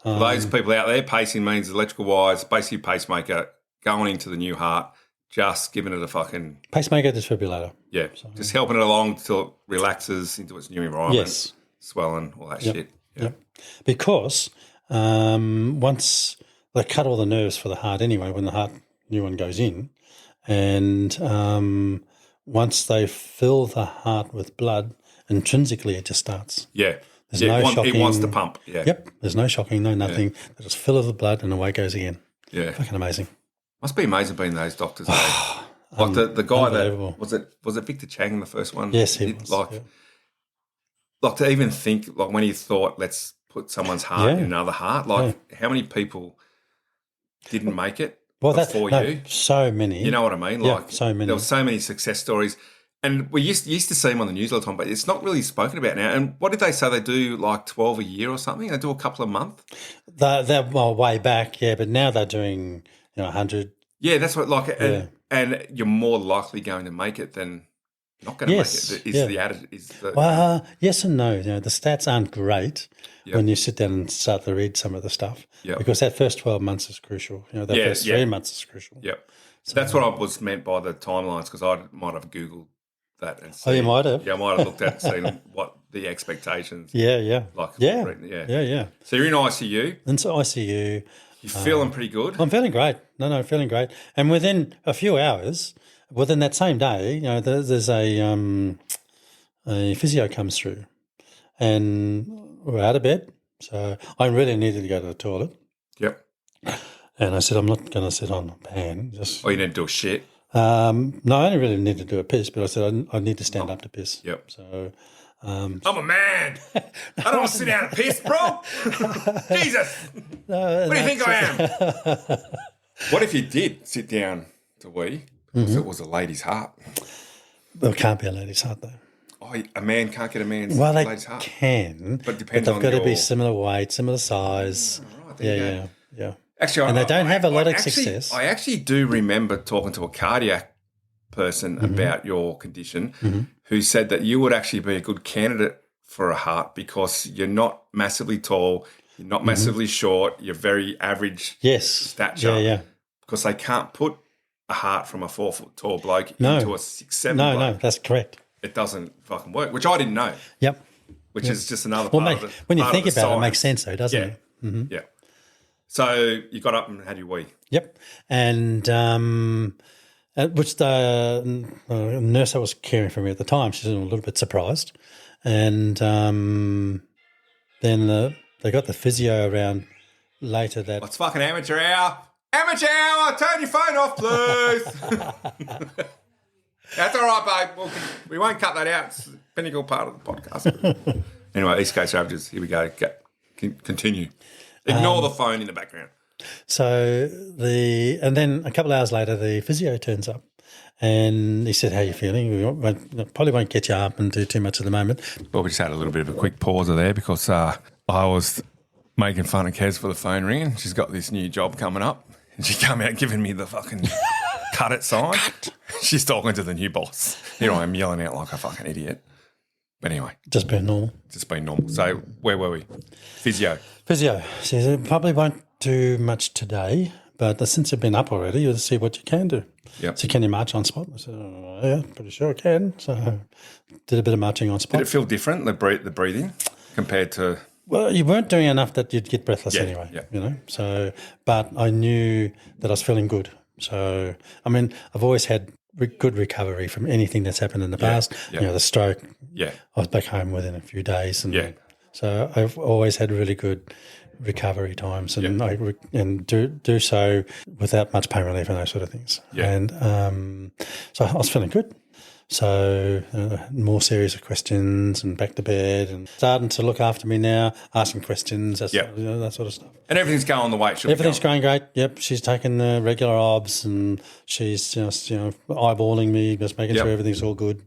A: For those people out there, pacing means electrical wires, basically pacemaker going into the new heart, just giving it a fucking...
B: Pacemaker defibrillator.
A: Yeah, just helping it along till it relaxes into its new environment.
B: Yes.
A: Swelling, all that shit.
B: Yep. Because once they cut all the nerves for the heart anyway, when the new one goes in, and once they fill the heart with blood, intrinsically it just starts.
A: Yeah.
B: There's no shocking.
A: It wants to pump. Yeah.
B: Yep. There's no shocking, no nothing. They just fill it with blood and away it goes again.
A: Yeah.
B: Fucking amazing.
A: Must be amazing being those doctors. Like the guy that was it Victor Chang, the first one?
B: Yes, he was.
A: Like to even think, like when he thought, let's put someone's heart in another heart. Like how many people didn't make it before you?
B: So many.
A: You know what I mean? Like
B: so many.
A: There were so many success stories. And we used to see them on the news all the time, but it's not really spoken about now. And what did they say? They do like 12 a year or something? They do a couple a month?
B: They're way back, but now they're doing 100.
A: Yeah, that's what and you're more likely going to make it than not going to make it.
B: Well, yes and no. The stats aren't great when you sit down and start to read some of the stuff because that first 12 months is crucial. First 3 months is crucial.
A: Yeah. So that's what I was meant by the timelines because I might have Googled that and seen,
B: you might have.
A: Yeah, I might have looked at and seen what the expectations.
B: Yeah.
A: Yeah. So you're in ICU.
B: Into ICU.
A: You're feeling pretty good.
B: I'm feeling great. No, feeling great. And within a few hours, within that same day, there's a physio comes through, and we're out of bed. So I really needed to go to the toilet.
A: Yep.
B: And I said, I'm not going to sit on a pan.
A: You need to do a shit.
B: No, I only really need to do a piss, but I said I need to stand up to piss.
A: Yep.
B: So
A: I'm a man. I don't want to sit down and piss, bro. Jesus. What do you think I am? What if you did sit down to wee because it was a lady's heart?
B: Well, it can't be a lady's heart, though.
A: Oh, a man can't get a man's lady's heart?
B: Can.
A: But it depends
B: on they've got to be similar weight, similar size.
A: Oh, right,
B: yeah.
A: Actually,
B: and they don't have a lot of success.
A: I actually do remember talking to a cardiac person about your condition who said that you would actually be a good candidate for a heart because you're not massively tall, you're not massively short, you're very average stature.
B: Yeah.
A: Because they can't put a heart from a 4 foot tall bloke into a 6'7" bloke.
B: No, that's correct.
A: It doesn't fucking work, which I didn't know.
B: Yep.
A: Which is just another part of it.
B: When you think about it, it makes sense though, doesn't it?
A: Mm-hmm. Yeah. So you got up and had your wee.
B: Yep. And which the nurse that was caring for me at the time, she was a little bit surprised. And then they got the physio around later that...
A: It's fucking amateur hour. Amateur hour, turn your phone off, please. That's all right, babe. We won't cut that out. It's the pinnacle part of the podcast. Anyway, East Coast Averages, here we go. Continue. Ignore the phone in the background.
B: So and then a couple of hours later, the physio turns up and he said, how are you feeling? We probably won't get you up and do too much at the moment.
A: Well, we just had a little bit of a quick pause there because I was making fun of Kez for the phone ringing. She's got this new job coming up and she came out giving me the fucking cut it sign. She's talking to the new boss. Here I am yelling out like a fucking idiot. But anyway.
B: Just been normal.
A: So where were we? Physio.
B: She said, probably won't do much today, but since you've been up already, you'll see what you can do.
A: Yep.
B: So can you march on spot? I said, yeah, pretty sure I can. So did a bit of marching on spot.
A: Did it feel different, the breathing, compared to...
B: Well, you weren't doing enough that you'd get breathless anyway, So, but I knew that I was feeling good. So, I mean, I've always had good recovery from anything that's happened in the past. The stroke.
A: Yeah.
B: I was back home within a few days. And so I've always had really good recovery times and do so without much pain relief and those sort of things. Yeah. And so I was feeling good. So more series of questions and back to bed and starting to look after me now, asking questions, that sort of stuff.
A: And everything's going the way it should be.
B: Everything's going great. Yep, she's taking the regular obs and she's just eyeballing me, just making sure everything's all good.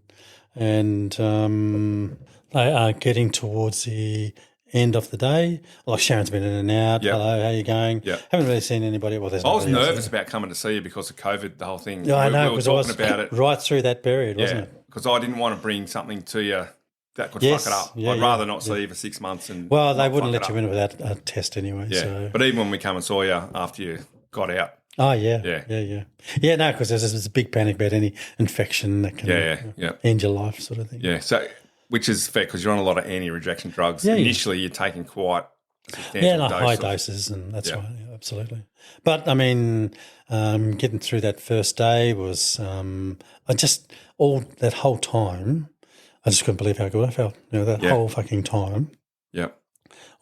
B: And they are getting towards the end of the day. Like Sharon's been in and out.
A: Yep.
B: Hello, how you going?
A: Yep.
B: Haven't really seen anybody. Well, there's
A: I was
B: nobody else
A: nervous about coming to see you because of COVID, the whole thing.
B: there. Yeah, I know.
A: We were
B: Because I was
A: talking about it.
B: right through that period, wasn't it?
A: Because I didn't want to bring something to you that could fuck it up. I'd rather not see you for 6 months. And
B: well, they wouldn't let you in without a test anyway.
A: Yeah,
B: So.
A: but even when we come and saw you after you got out.
B: Oh, yeah. Yeah, no, because there's a big panic about any infection that can end your life sort of thing.
A: Yeah, so which is fair because you're on a lot of anti-rejection drugs.
B: Yeah,
A: Initially, you're taking quite a substantial dose.
B: High doses, and that's right, absolutely. But, I mean, getting through that first day was that whole time, I just couldn't believe how good I felt. That whole fucking time.
A: Yeah.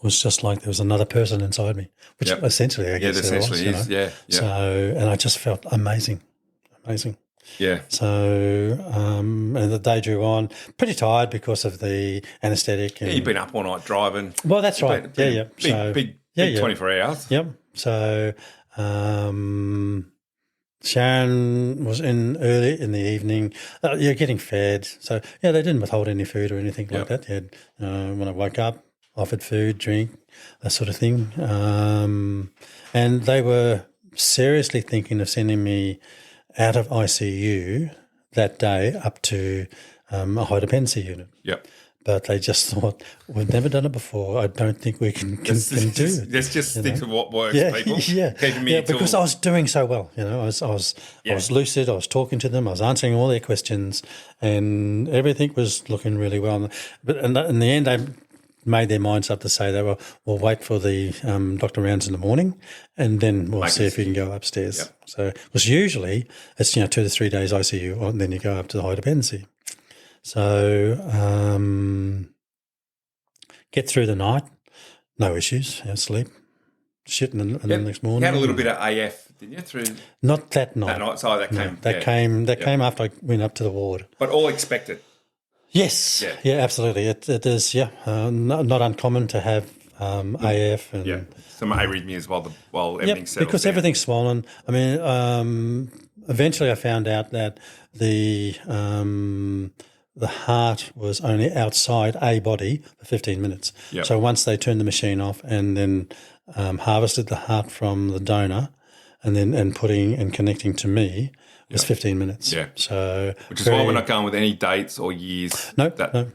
B: Was just like there was another person inside me, which essentially I guess there was.
A: Yeah.
B: So, and I just felt amazing.
A: Yeah.
B: So, and the day drew on. Pretty tired because of the anaesthetic. And,
A: you've been up all night driving.
B: Well, that's right.
A: Big 24 hours.
B: Yep. So, Sharon was in early in the evening. You're getting fed. So, they didn't withhold any food or anything like that. They had, when I woke up, offered food, drink, that sort of thing. And they were seriously thinking of sending me out of ICU that day up to a high dependency unit.
A: Yep.
B: But they just thought, we've never done it before. I don't think we can do it.
A: Let's just stick to what works, people.
B: Keeping me because I was doing so well. I was lucid. I was talking to them. I was answering all their questions, and everything was looking really well. But in the end, they made their minds up to say we'll wait for the doctor rounds in the morning, and then we'll see if you can go upstairs. Yep. So, because usually it's 2 to 3 days ICU, and then you go up to the high dependency. So, get through the night, no issues, sleep, shit, and the next morning.
A: You had a little bit of AF, didn't you?
B: Not that night.
A: That night, so that came.
B: That came after I went up to the ward.
A: But all expected.
B: Yes. Yeah, absolutely. It is. Not uncommon to have AF and
A: some arrhythmias while everything's settled
B: because
A: down.
B: everything's swollen. I mean, eventually I found out that the heart was only outside a body for 15 minutes.
A: Yep.
B: So once they turned the machine off and then harvested the heart from the donor and putting and connecting to me, it was 15 minutes.
A: Yeah.
B: So
A: which is why we're not going with any dates or years that the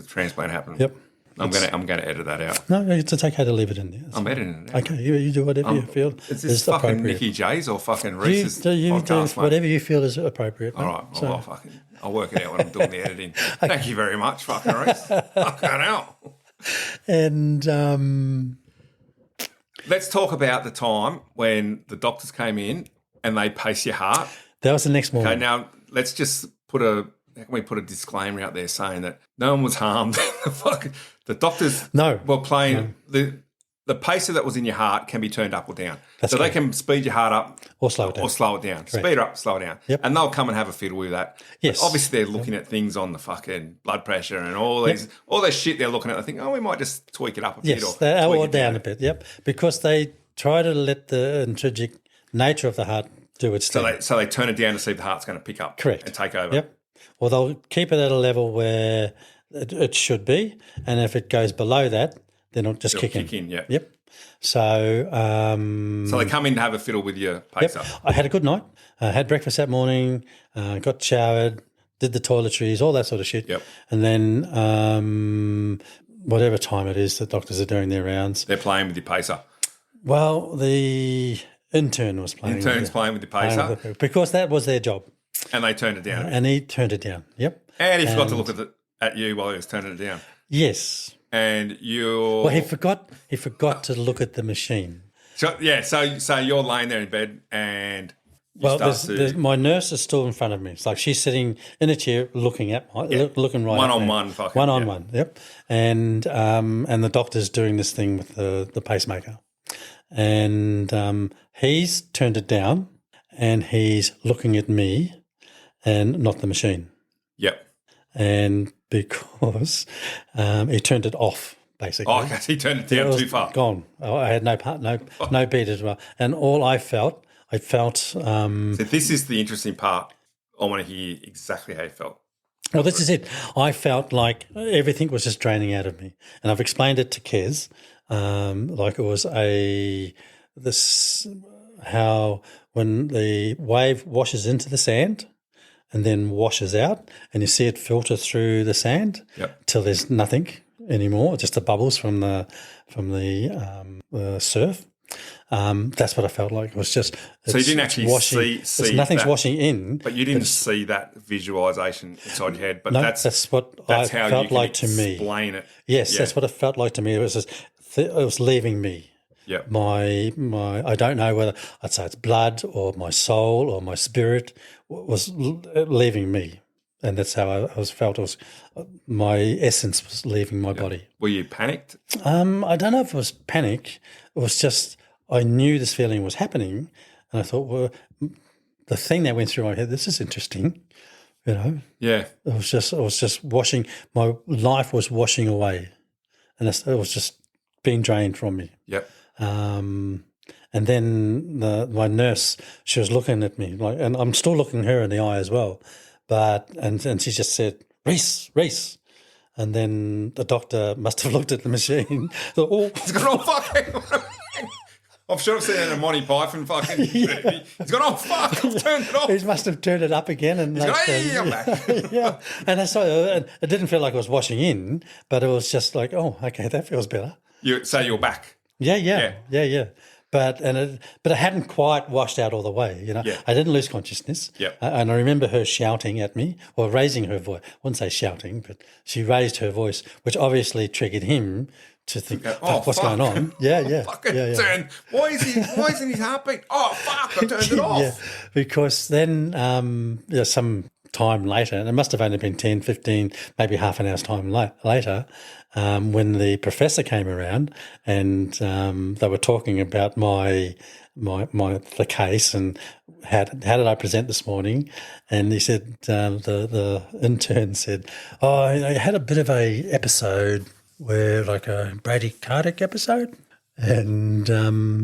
A: transplant happened.
B: Yep.
A: I'm going to edit that out.
B: No, it's okay to leave it in there.
A: I'm editing it out.
B: Okay, you do whatever you feel
A: is this fucking Nicky J's or fucking Reese's podcast,
B: do whatever you feel is appropriate.
A: All right, I'll work it out when I'm doing the editing. Thank you very much, fucking Reese. Fucking hell.
B: And
A: let's talk about the time when the doctors came in and they pace your heart.
B: That was the next morning.
A: Okay, now let's just put a disclaimer out there saying that no one was harmed. The doctors were playing the pacer that was in your heart can be turned up or down. They can speed your heart up
B: or slow it down.
A: Correct. Speed it up, slow it down.
B: Yep.
A: And they'll come and have a fiddle with that.
B: Yes.
A: But obviously they're looking at things on the fucking blood pressure and all this shit they're looking at. They think, we might just tweak it up a bit
B: or down a bit. Yep. Because they try to let the intrinsic nature of the heart do its thing.
A: So they turn it down to see if the heart's going to pick up and take over.
B: Yep. Well, they'll keep it at a level where it should be, and if it goes below that, then it'll just kick in. Yep. So
A: they come in to have a fiddle with your pacer.
B: Yep. I had a good night. I had breakfast that morning, got showered, did the toiletries, all that sort of shit.
A: Yep.
B: And then whatever time it is, the doctors are doing their rounds.
A: They're playing with your pacer.
B: Well, the intern was playing.
A: Playing with the pacer.
B: Because that was their job.
A: And they turned it down.
B: And he turned it down. Yep.
A: And he forgot to look at you while he was turning it down.
B: Yes.
A: And you.
B: Well, he forgot to look at the machine.
A: So you're laying there in bed and.
B: My nurse is still in front of me. It's like she's sitting in a chair, looking looking right.
A: One on one,
B: one on one. Yep. And the doctor's doing this thing with the pacemaker, and he's turned it down, and he's looking at me, and not the machine.
A: Yep.
B: And because he turned it off, basically.
A: Oh, okay. He turned it down too far.
B: Gone. I had no beat as well. And all I felt.
A: So this is the interesting part. I want to hear exactly how you felt.
B: Well, this is it. I felt like everything was just draining out of me. And I've explained it to Kez, like it was how when the wave washes into the sand and then washes out and you see it filter through the sand till there's nothing anymore, just the bubbles from the surf. That's what I felt like. It was just
A: so you didn't actually see
B: nothing's
A: that,
B: washing in,
A: but you didn't see that visualization inside your head. But
B: no,
A: that's
B: what
A: that's
B: I
A: how
B: felt
A: you can
B: like to me.
A: Explain it.
B: Yes, that's what it felt like to me. It was just, it was leaving me.
A: Yeah.
B: My I don't know whether I'd say it's blood or my soul or my spirit was leaving me, and that's how I was felt. It was my essence was leaving my body.
A: Were you panicked?
B: I don't know if it was panic. It was just I knew this feeling was happening, and I thought, well, the thing that went through my head. This is interesting, you know.
A: Yeah.
B: It was just washing. My life was washing away, and it was just being drained from me.
A: Yep.
B: And then my nurse, she was looking at me, like, and I'm still looking her in the eye as well, and she just said, Reese. And then the doctor must have looked at the machine. Thought, oh,
A: it's got all fucking. I'm sure I've seen it in a Monty Python fucking movie. He's gone, oh fuck, I've turned it off.
B: He must have turned it up again, and
A: he's gone, hey, I'm back.
B: Yeah, and that's it didn't feel like it was washing in, but it was just like, oh, okay, that feels better.
A: You say you're back.
B: Yeah. But it hadn't quite washed out all the way, you know.
A: Yeah.
B: I didn't lose consciousness.
A: Yep.
B: And I remember her shouting at me, or raising her voice. I wouldn't say shouting, but she raised her voice, which obviously triggered him to think, what's going on? Yeah.
A: Turn. Why isn't his heartbeat? Oh, fuck, I turned it off.
B: Yeah, because then some time later, and it must have only been 10, 15, maybe half an hour's time later, when the professor came around and they were talking about the case and how did I present this morning, and he said the intern said, I had a bit of a episode where like a bradycardic episode. And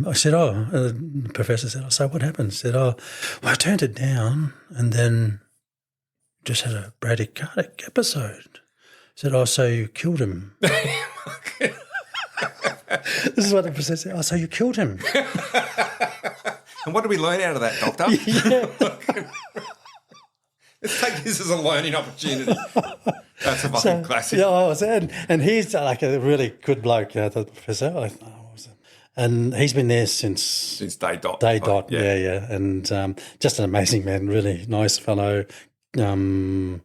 B: I said, the professor said, so what happened? He said, well, I turned it down and then just had a bradycardic episode. I said, so you killed him. This is what the professor said. So you killed him.
A: And what did we learn out of that, doctor?
B: Yeah.
A: Let's take this as a learning opportunity. That's a fucking classic.
B: Yeah, and he's like a really good bloke, the professor. And he's been there since
A: day dot.
B: Yeah. And just an amazing man, really nice fellow. The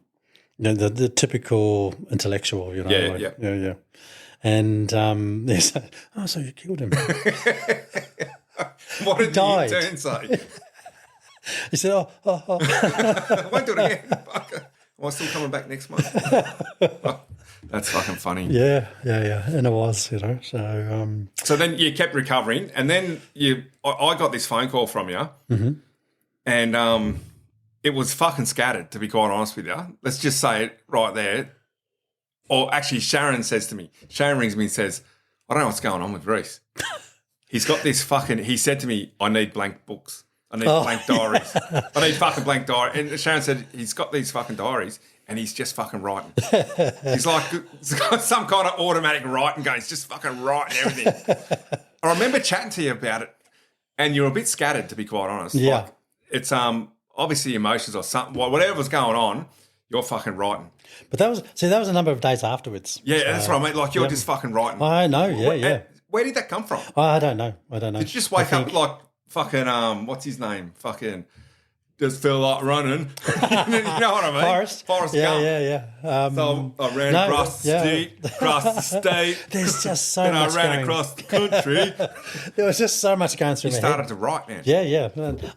B: typical intellectual, you know. Yeah. And so you killed him.
A: What did the intern say?
B: He said, I
A: won't do it again. Am I still coming back next month? That's fucking funny.
B: Yeah. And it was, you know.
A: So then you kept recovering, and then I got this phone call from you, and it was fucking scattered, to be quite honest with you. Let's just say it right there. Or actually, Sharon rings me and says, I don't know what's going on with Reese. He's got this he said to me, I need blank books. I need blank diaries. I need fucking blank diaries. And Sharon said, he's got these fucking diaries and he's just fucking writing. He's got some kind of automatic writing going. He's just fucking writing everything. I remember chatting to you about it and you're a bit scattered, to be quite honest.
B: Yeah.
A: Like, it's obviously emotions or something. Whatever was going on, you're fucking writing.
B: But that was a number of days afterwards.
A: Yeah, that's what I mean. Like you're just fucking writing.
B: I know, yeah.
A: Where did that come from?
B: I don't know. Did you
A: just wake up like fucking, what's his name? Fucking, just feel like running. You know what I mean?
B: Forrest Gump. Yeah.
A: So I ran across the state.
B: There's just so much
A: I ran across the country.
B: There was just so much going through my head.
A: You started to write, man.
B: Yeah.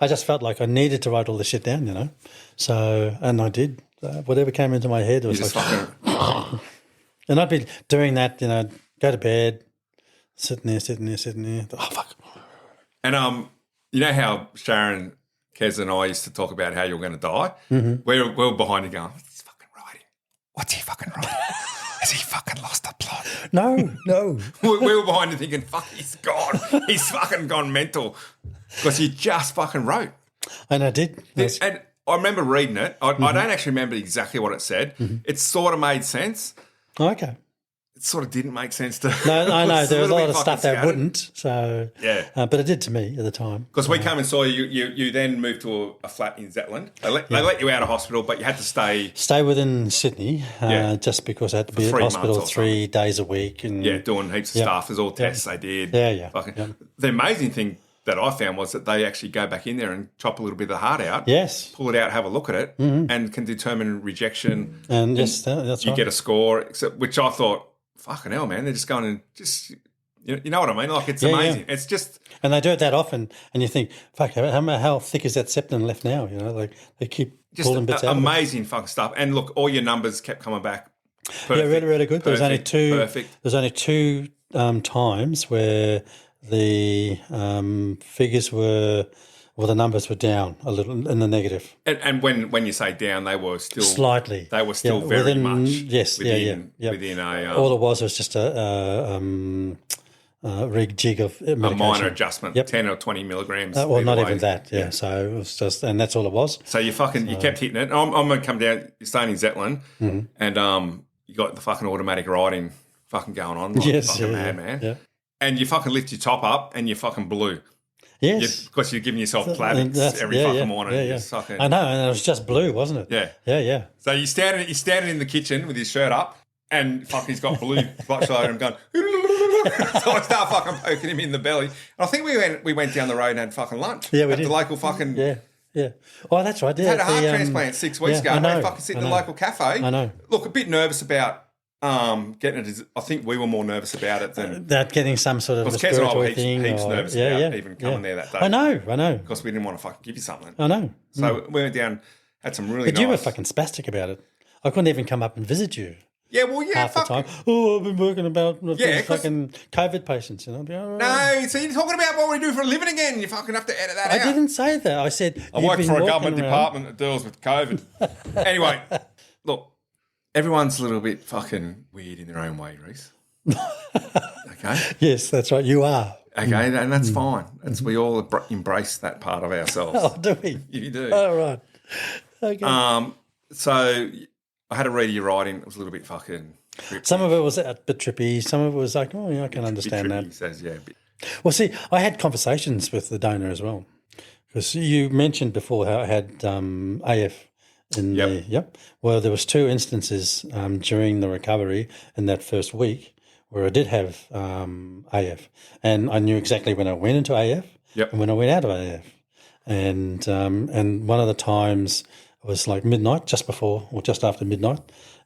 B: I just felt like I needed to write all this shit down, you know. So, and I did. Whatever came into my head, it was fucking... And I'd be doing that, you know, go to bed, sitting there. Oh, fuck.
A: And you know how Sharon, Kez and I used to talk about how you're going to die? Mm-hmm. We're behind you going, he's fucking what's he fucking wrong? Has he fucking lost the plot?
B: No.
A: We were behind and thinking, fuck, he's gone. He's fucking gone mental. Because he just fucking wrote.
B: And I did.
A: And I remember reading it. I don't actually remember exactly what it said. It sort of made sense.
B: Okay.
A: It sort of didn't make sense to.
B: No, I know. There was a lot of
A: fucking
B: stuff that
A: scattered.
B: wouldn't. So
A: Yeah.
B: but it did to me at the time.
A: Because we came and saw you. You then moved to a flat in Zetland. They let you out of hospital, but you had to stay
B: within Sydney, just because I had to be at
A: 3
B: hospital
A: months or
B: 3 days a week. And
A: doing heaps of stuff. There's all tests they did.
B: Yeah.
A: Fucking, The amazing thing that I found was that they actually go back in there and chop a little bit of the heart out.
B: Yes.
A: Pull it out, have a look at it, and can determine rejection.
B: And yes, that's
A: you
B: right.
A: get a score, which I thought, fucking hell, man, they're just going and just, you know what I mean? Like, it's amazing. It's just...
B: And they do it that often, and you think, fuck, how thick is that septum left now? You know, like they keep
A: just
B: pulling bits out.
A: Amazing fucking stuff. And look, all your numbers kept coming back perfect.
B: Yeah, really, really good. There's only two.
A: Perfect.
B: There's only two times where the figures were, well, the numbers were down a little in the negative.
A: And when you say down, they were still...
B: Slightly.
A: They were still very
B: within,
A: much
B: yes,
A: within,
B: yeah.
A: within a...
B: All it was just a rejig of medication.
A: A minor adjustment, 10 or 20 milligrams.
B: Well, not
A: way.
B: even that, yeah. So it was just, and that's all it was.
A: So you kept hitting it. I'm going to come down, you're staying in Zetland, and you got the fucking automatic riding fucking going on. Like fucking mad, man.
B: Yeah.
A: And you fucking lift your top up and you fucking blew.
B: Yes.
A: Because you're giving yourself Plavix every fucking morning.
B: Yeah.
A: Fucking,
B: I know, and it was just blue, wasn't it? Yeah.
A: So you're standing in the kitchen with his shirt up and fucking he's got blue flush over him going... So I start fucking poking him in the belly. And I think we went down the road and had fucking lunch.
B: Yeah, we
A: at
B: did.
A: the local fucking...
B: Yeah. Oh, that's right. Yeah,
A: had a heart transplant 6 weeks ago.
B: I know,
A: They fucking sit in the local cafe.
B: I know.
A: Look, a bit nervous about getting it. I think we were more nervous about it than...
B: That getting some sort of
A: Because Kez and I were
B: respiratory thing.
A: heaps nervous about even coming there that day.
B: I know.
A: Because we didn't want to fucking give you something.
B: I know.
A: So we went down, had some really
B: But you were fucking spastic about it. I couldn't even come up and visit you.
A: Yeah, well, yeah,
B: half the time. Oh, I've been working about fucking COVID patients, you know.
A: No, so you're talking about what we do for a living again. You fucking have to edit that out.
B: I didn't say that. I said
A: I work for a government department that deals with COVID. Anyway, look, everyone's a little bit fucking weird in their own way, Reese. Okay?
B: Yes, that's right. You are.
A: Okay, and that's fine. We all embrace that part of ourselves.
B: Oh, do we?
A: You do.
B: Oh, right. Okay.
A: So I had to read your writing. It was a little bit fucking...
B: Some of it was a bit trippy. Some of it was like, oh, yeah, I can understand that.
A: He says, yeah.
B: Well, see, I had conversations with the donor as well. Because you mentioned before how I had AF in the... Yep. Well, there was 2 instances during the recovery in that first week where I did have AF. And I knew exactly when I went into AF and when I went out of AF. And one of the times... It was like midnight, just before or just after midnight,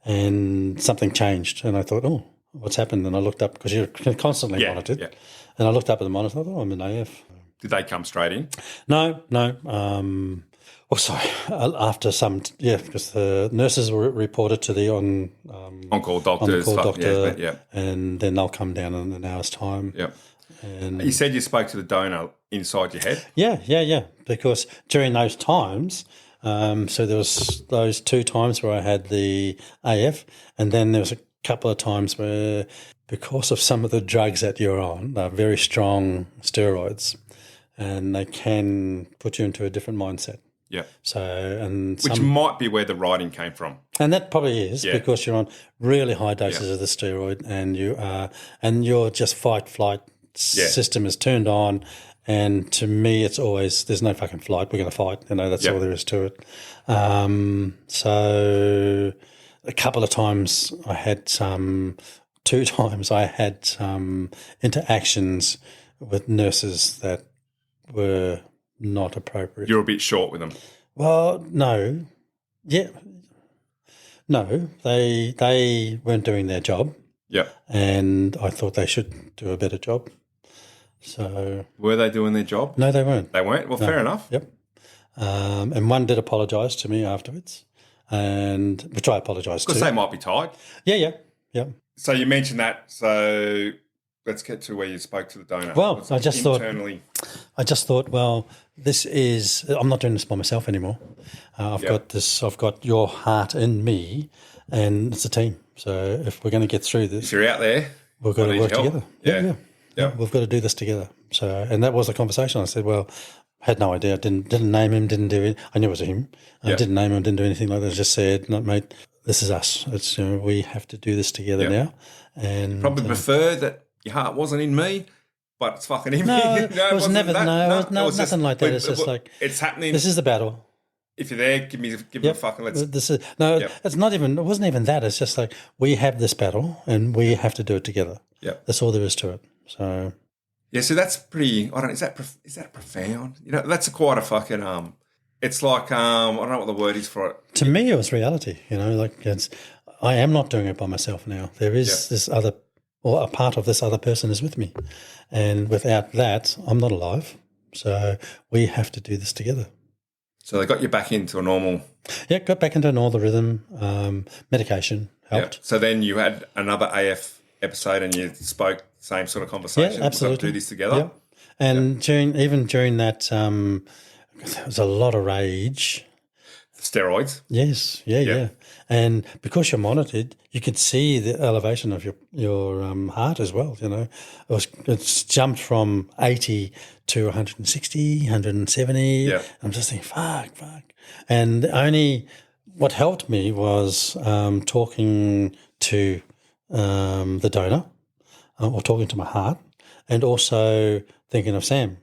B: and something changed. And I thought, oh, what's happened? And I looked up, because you're constantly monitored. Yeah. And I looked up at the monitor and I thought, oh, I'm in AF.
A: Did they come straight in?
B: No. Sorry. After some, because the nurses were reported to the
A: on-call doctors.
B: And then they'll come down in an hour's time.
A: Yep.
B: And
A: you said you spoke to the donor inside your head?
B: Yeah. Because during those times... so there was those 2 times where I had the AF, and then there was a couple of times where, because of some of the drugs that you're on, they're very strong steroids, and they can put you into a different mindset.
A: Yeah.
B: So
A: which might be where the writing came from.
B: And that probably is because you're on really high doses of the steroid, and your just fight flight system is turned on. And to me, it's always, there's no fucking flight. We're going to fight. You know, that's all there is to it. So a couple of times I had 2 times I had interactions with nurses that were not appropriate.
A: You're a bit short with them.
B: Well, no. Yeah. No, they weren't doing their job.
A: Yeah.
B: And I thought they should do a better job. So
A: were they doing their job?
B: No, they weren't.
A: They weren't? Well, fair enough.
B: Yep. And one did apologise to me afterwards, which I apologised to.
A: Because they might be tired.
B: Yeah.
A: So you mentioned that. So let's get to where you spoke to the donor.
B: Well, I just thought, well, this is, I'm not doing this by myself anymore. I've got your heart in me, and it's a team. So if we're going to get through this,
A: If you're out there,
B: we've got
A: I
B: to
A: need
B: work
A: your help.
B: together.
A: Yeah.
B: Yeah, we've got to do this together. So, and that was the conversation. I said, well, had no idea. Didn't name him. Didn't do it. I knew it was him. I didn't name him. Didn't do anything like that. I just said, no, mate, this is us. It's we have to do this together now. And
A: probably prefer that your heart wasn't in me, but it's fucking in me.
B: it was never. It was nothing like that. It's just like
A: it's happening.
B: This is the battle.
A: If you're there, give me a fucking let's.
B: This is It's not even. It wasn't even that. It's just like we have this battle and we have to do it together.
A: Yeah,
B: that's all there is to it. So
A: yeah, so that's pretty. I don't. Is that profound? You know, that's quite a fucking. It's like I don't know what the word is for it.
B: To me, it was reality. You know, like I am not doing it by myself now. There is this other, or a part of this other person is with me, and without that, I'm not alive. So we have to do this together.
A: So they got you back into a normal.
B: Yeah, got back into an all the rhythm. Medication helped.
A: Yeah. So then you had another AF episode and you spoke same sort of conversation.
B: Yeah, absolutely.
A: We've got to do this together.
B: Yeah. And during that, there was a lot of rage.
A: Steroids.
B: Yes, yeah. And because you're monitored, you could see the elevation of your heart as well. You know, it's jumped from 80 to 160, 170.
A: Yeah.
B: I'm just thinking, fuck. And only what helped me was talking to the donor, or talking to my heart, and also thinking of Sam.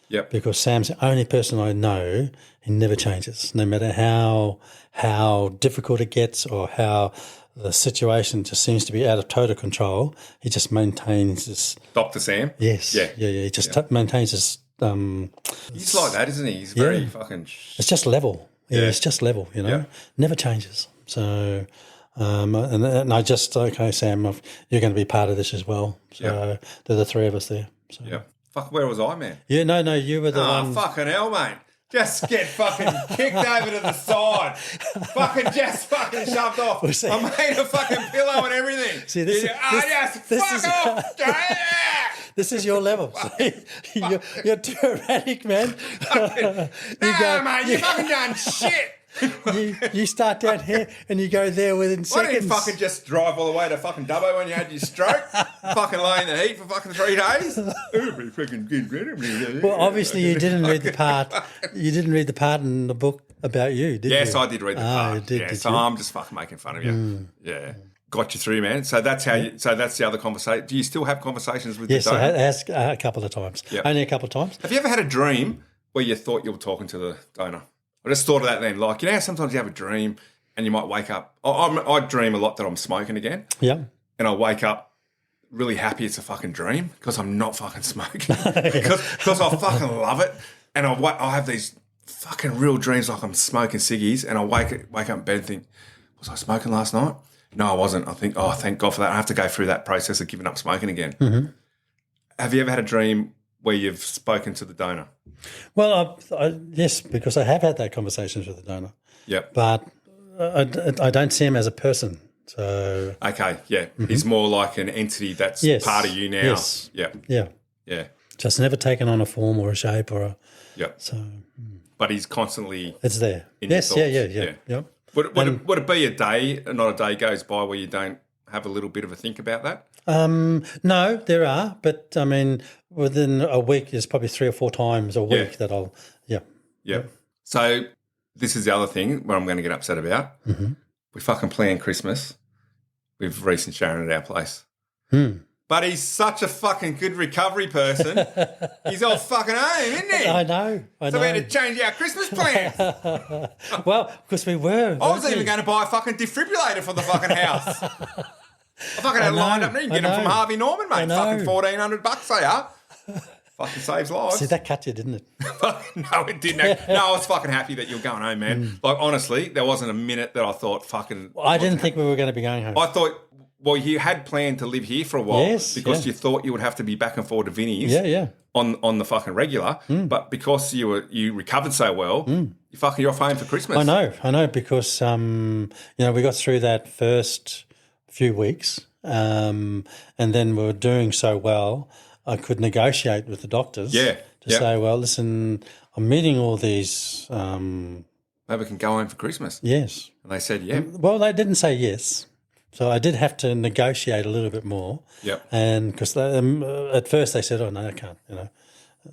A: Yep.
B: Because Sam's the only person I know. He never changes, no matter how difficult it gets or how the situation just seems to be out of total control. He just maintains this.
A: Dr. Sam.
B: Yes. Yeah. He just maintains this.
A: He's like that, isn't he? He's very fucking.
B: It's just level. Yeah, it's just level. You know,
A: Yeah.
B: never changes. So. And I just okay, Sam, you're going to be part of this as well. So there are the three of us there. So.
A: Yeah. Fuck, where was I, man?
B: Yeah, no, you were the one.
A: Oh, fucking hell, mate. Just get fucking kicked over to the side. Fucking shoved off. I made a fucking pillow and everything.
B: See, this is
A: off.
B: This is your level. You're too erratic, man.
A: Mate, you fucking done shit.
B: You start down here and you go there within seconds.
A: Why didn't you fucking just drive all the way to fucking Dubbo when you had your stroke? Fucking lay in the heat for fucking 3 days?
B: Well, obviously you didn't read the part. You didn't read the part in the book about you, did you?
A: Yes, I did read the part.
B: You did
A: so
B: you?
A: I'm just fucking making fun of you. Yeah. Got you through, man. So that's how so that's the other conversation. Do you still have conversations with the donor?
B: Yes, a couple of times.
A: Yep.
B: Only a couple of times.
A: Have you ever had a dream where you thought you were talking to the donor? I just thought of that then. Like, you know how sometimes you have a dream and you might wake up. I dream a lot that I'm smoking again.
B: Yeah.
A: And I wake up really happy it's a fucking dream because I'm not fucking smoking. Because I fucking love it. And I have these fucking real dreams like I'm smoking ciggies and I wake up in bed and think, was I smoking last night? No, I wasn't. I think, oh, thank God for that. I have to go through that process of giving up smoking again. Mm-hmm. Have you ever had a dream where you've spoken to the donor?
B: Well, yes, because I have had that conversations with the donor.
A: Yep.
B: But I don't see him as a person. So
A: okay, yeah. He's more like an entity that's part of you now.
B: Yes.
A: Yeah. Yeah.
B: Just never taken on a form or a shape or a...
A: Yeah.
B: So...
A: But he's constantly...
B: It's there.
A: In
B: yes,
A: your
B: yeah. Yep.
A: Would it be a day, not a day goes by where you don't have a little bit of a think about that?
B: No, there are. But, I mean, within a week, there's probably 3 or 4 times a week that I'll... Yeah.
A: So this is the other thing where I'm going to get upset about. Mm-hmm. We fucking plan Christmas with Reese and Sharon at our place. But he's such a fucking good recovery person. He's all fucking home, isn't he?
B: I know.
A: So we had to change our Christmas plans.
B: Well, because we were.
A: I was even going to buy a fucking defibrillator for the fucking house. I fucking had lined up. You can get them from Harvey Norman, mate. Fucking $1,400 they are. Fucking saves lives.
B: See, that cut you, didn't it?
A: No, it didn't. No, I was fucking happy that you're going home, man. Like, honestly, there wasn't a minute that I thought fucking...
B: Well, I didn't think we were going to be going home.
A: I thought... Well, you had planned to live here for a while because you thought you would have to be back and forward to Vinny's on the fucking regular. But because you recovered so well, you're off home for Christmas.
B: I know because we got through that first few weeks and then we were doing so well, I could negotiate with the doctors to say, well, listen, I'm meeting all these
A: maybe we can go home for Christmas.
B: Yes.
A: And they said, yeah.
B: Well, they didn't say yes. So I did have to negotiate a little bit more.
A: Yep.
B: And because at first they said, oh, no, I can't,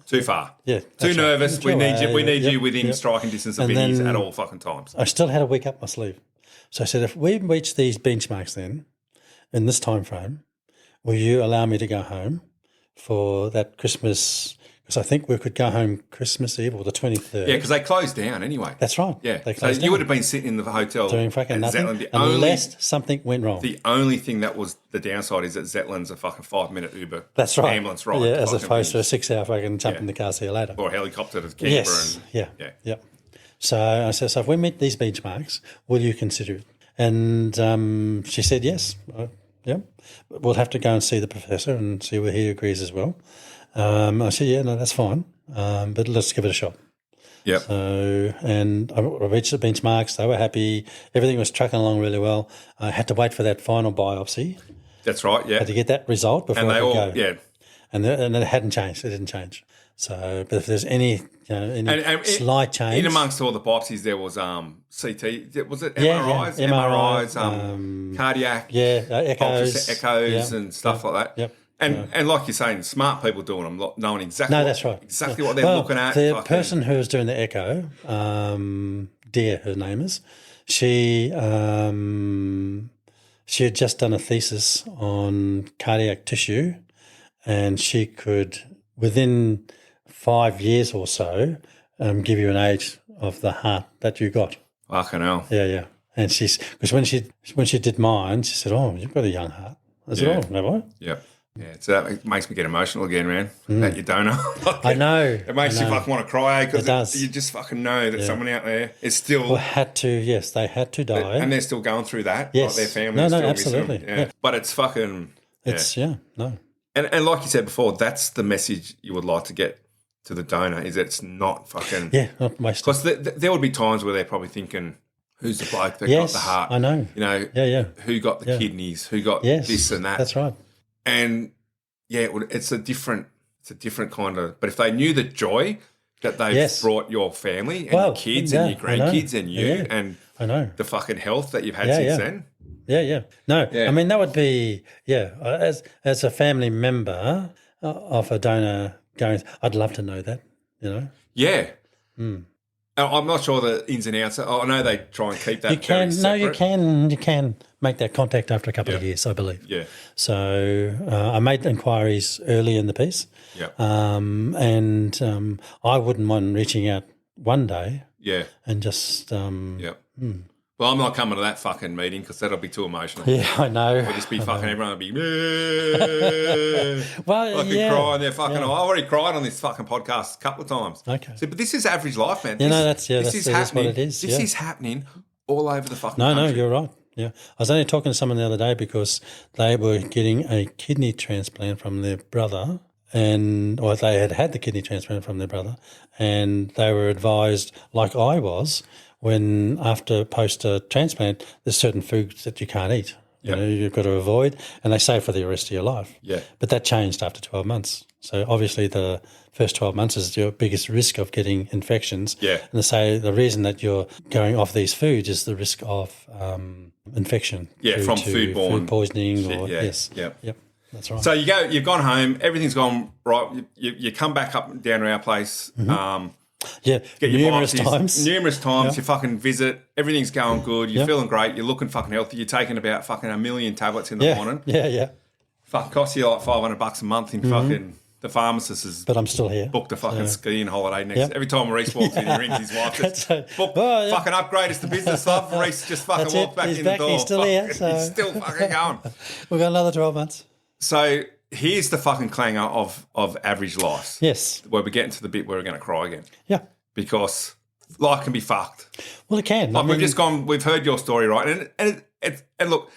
A: Too far.
B: Yeah.
A: Too nervous.
B: Right.
A: We need you within striking distance of Vinnie's at all fucking times.
B: I still had a week up my sleeve. So I said, if we reach these benchmarks then, in this time frame, will you allow me to go home for that Christmas? Because I think we could go home Christmas Eve or the 23rd.
A: Yeah, because they closed down anyway.
B: That's right.
A: Yeah.
B: They
A: So
B: closed
A: you
B: down.
A: would have been sitting in the hotel
B: doing fucking
A: at
B: nothing
A: Zetland.
B: unless something went wrong.
A: The only thing that was the downside is that Zetland's a fucking 5-minute Uber.
B: That's right.
A: Ambulance ride.
B: Yeah, as opposed to a 6-hour fucking jump in the car, see you later.
A: Or a helicopter to Canberra.
B: Yes. Yeah. So I said, so if we meet these benchmarks, will you consider it? And she said yes. Yeah. We'll have to go and see the professor and see whether he agrees as well. I said, yeah, no, that's fine. But let's give it a shot.
A: Yep.
B: So, and I reached the benchmarks. They were happy. Everything was trucking along really well. I had to wait for that final biopsy.
A: That's right, yeah.
B: Had to get that result before I could go.
A: Yeah.
B: And it hadn't changed. It didn't change. So, but if there's any slight change.
A: In amongst all the biopsies, there was CT, was it
B: Yeah,
A: MRIs,
B: MRIs,
A: cardiac,
B: echoes.
A: echoes and stuff like that.
B: Yep.
A: And like you're saying, smart people doing them, knowing exactly
B: that's right.
A: Exactly what they're looking at.
B: The person who was doing the echo, Dear, her name is, she had just done a thesis on cardiac tissue, and she could, within 5 years or so, give you an age of the heart that you got.
A: Fucking hell.
B: Yeah. And because when she did mine, she said, "Oh, you've got a young heart." I said, "Oh, have I?"
A: Yep. Yeah, so that makes me get emotional again, man. That you don't know.
B: I know.
A: It makes you fucking want to cry because you just fucking know that someone out there is still.
B: Well, they had to die.
A: And they're still going through that.
B: Yes.
A: Like their family
B: No,
A: is still
B: absolutely.
A: missing them. Yeah. But it's fucking.
B: No.
A: And like you said before, that's the message you would like to get to the donor is that it's not fucking.
B: Yeah, not wasted.
A: Because there would be times where they're probably thinking, who's the bloke that got the heart?
B: I know.
A: Who got the kidneys? Who got this and that?
B: That's right.
A: And it's a different kind of. But if they knew the joy that they've brought your family and your kids and your grandkids and you and
B: I know
A: the fucking health that you've had since then.
B: Yeah. No, I mean that would be as a family member of a donor going. I'd love to know that.
A: Yeah. I'm not sure the ins and outs. I know they try and keep that.
B: You can
A: very separate.
B: you can make that contact after a couple of years, I believe.
A: Yeah.
B: So I made inquiries early in the piece.
A: Yeah.
B: And I wouldn't mind reaching out one day.
A: Yeah.
B: And just
A: Well, I'm not coming to that fucking meeting because that'll be too emotional.
B: Yeah, I know.
A: It'll just be fucking everyone will be
B: well,
A: fucking crying. They're fucking. I already cried on this fucking podcast a couple of times.
B: Okay.
A: So, but this is average life, man.
B: This is what it is.
A: This is happening all over the fucking
B: country.
A: No,
B: you're right. Yeah. I was only talking to someone the other day because they were getting a kidney transplant from their brother or they had the kidney transplant from their brother, and they were advised, like I was, when after post-transplant, there's certain foods that you can't eat. You've got to avoid, and they say for the rest of your life.
A: Yeah.
B: But that changed after 12 months. So obviously the first 12 months is your biggest risk of getting infections.
A: Yeah.
B: And they say the reason that you're going off these foods is the risk of infection.
A: Yeah, from foodborne
B: food poisoning
A: shit,
B: or
A: Yep.
B: That's right.
A: So you've gone home, everything's gone right. You come back up down to our place.
B: Mm-hmm.
A: Get your
B: numerous
A: biopsies,
B: times.
A: You fucking visit, everything's going good, you're feeling great, you're looking fucking healthy, you're taking about fucking 1 million tablets in the morning.
B: Yeah.
A: Fuck, costs you like $500 a month in fucking the pharmacist has
B: but I'm still here.
A: Booked a fucking skiing holiday next. Every time Reese walks in, he rings his wife. Fucking upgrade us to business, love. Reese just fucking walked back in the door.
B: He's still here. So.
A: He's still fucking going.
B: We've got another 12 months.
A: So here's the fucking clanger of average life.
B: Yes.
A: Where we're getting to the bit where we're going to cry again.
B: Yeah.
A: Because life can be fucked.
B: Well, it can.
A: Like we've heard your story, right? And look,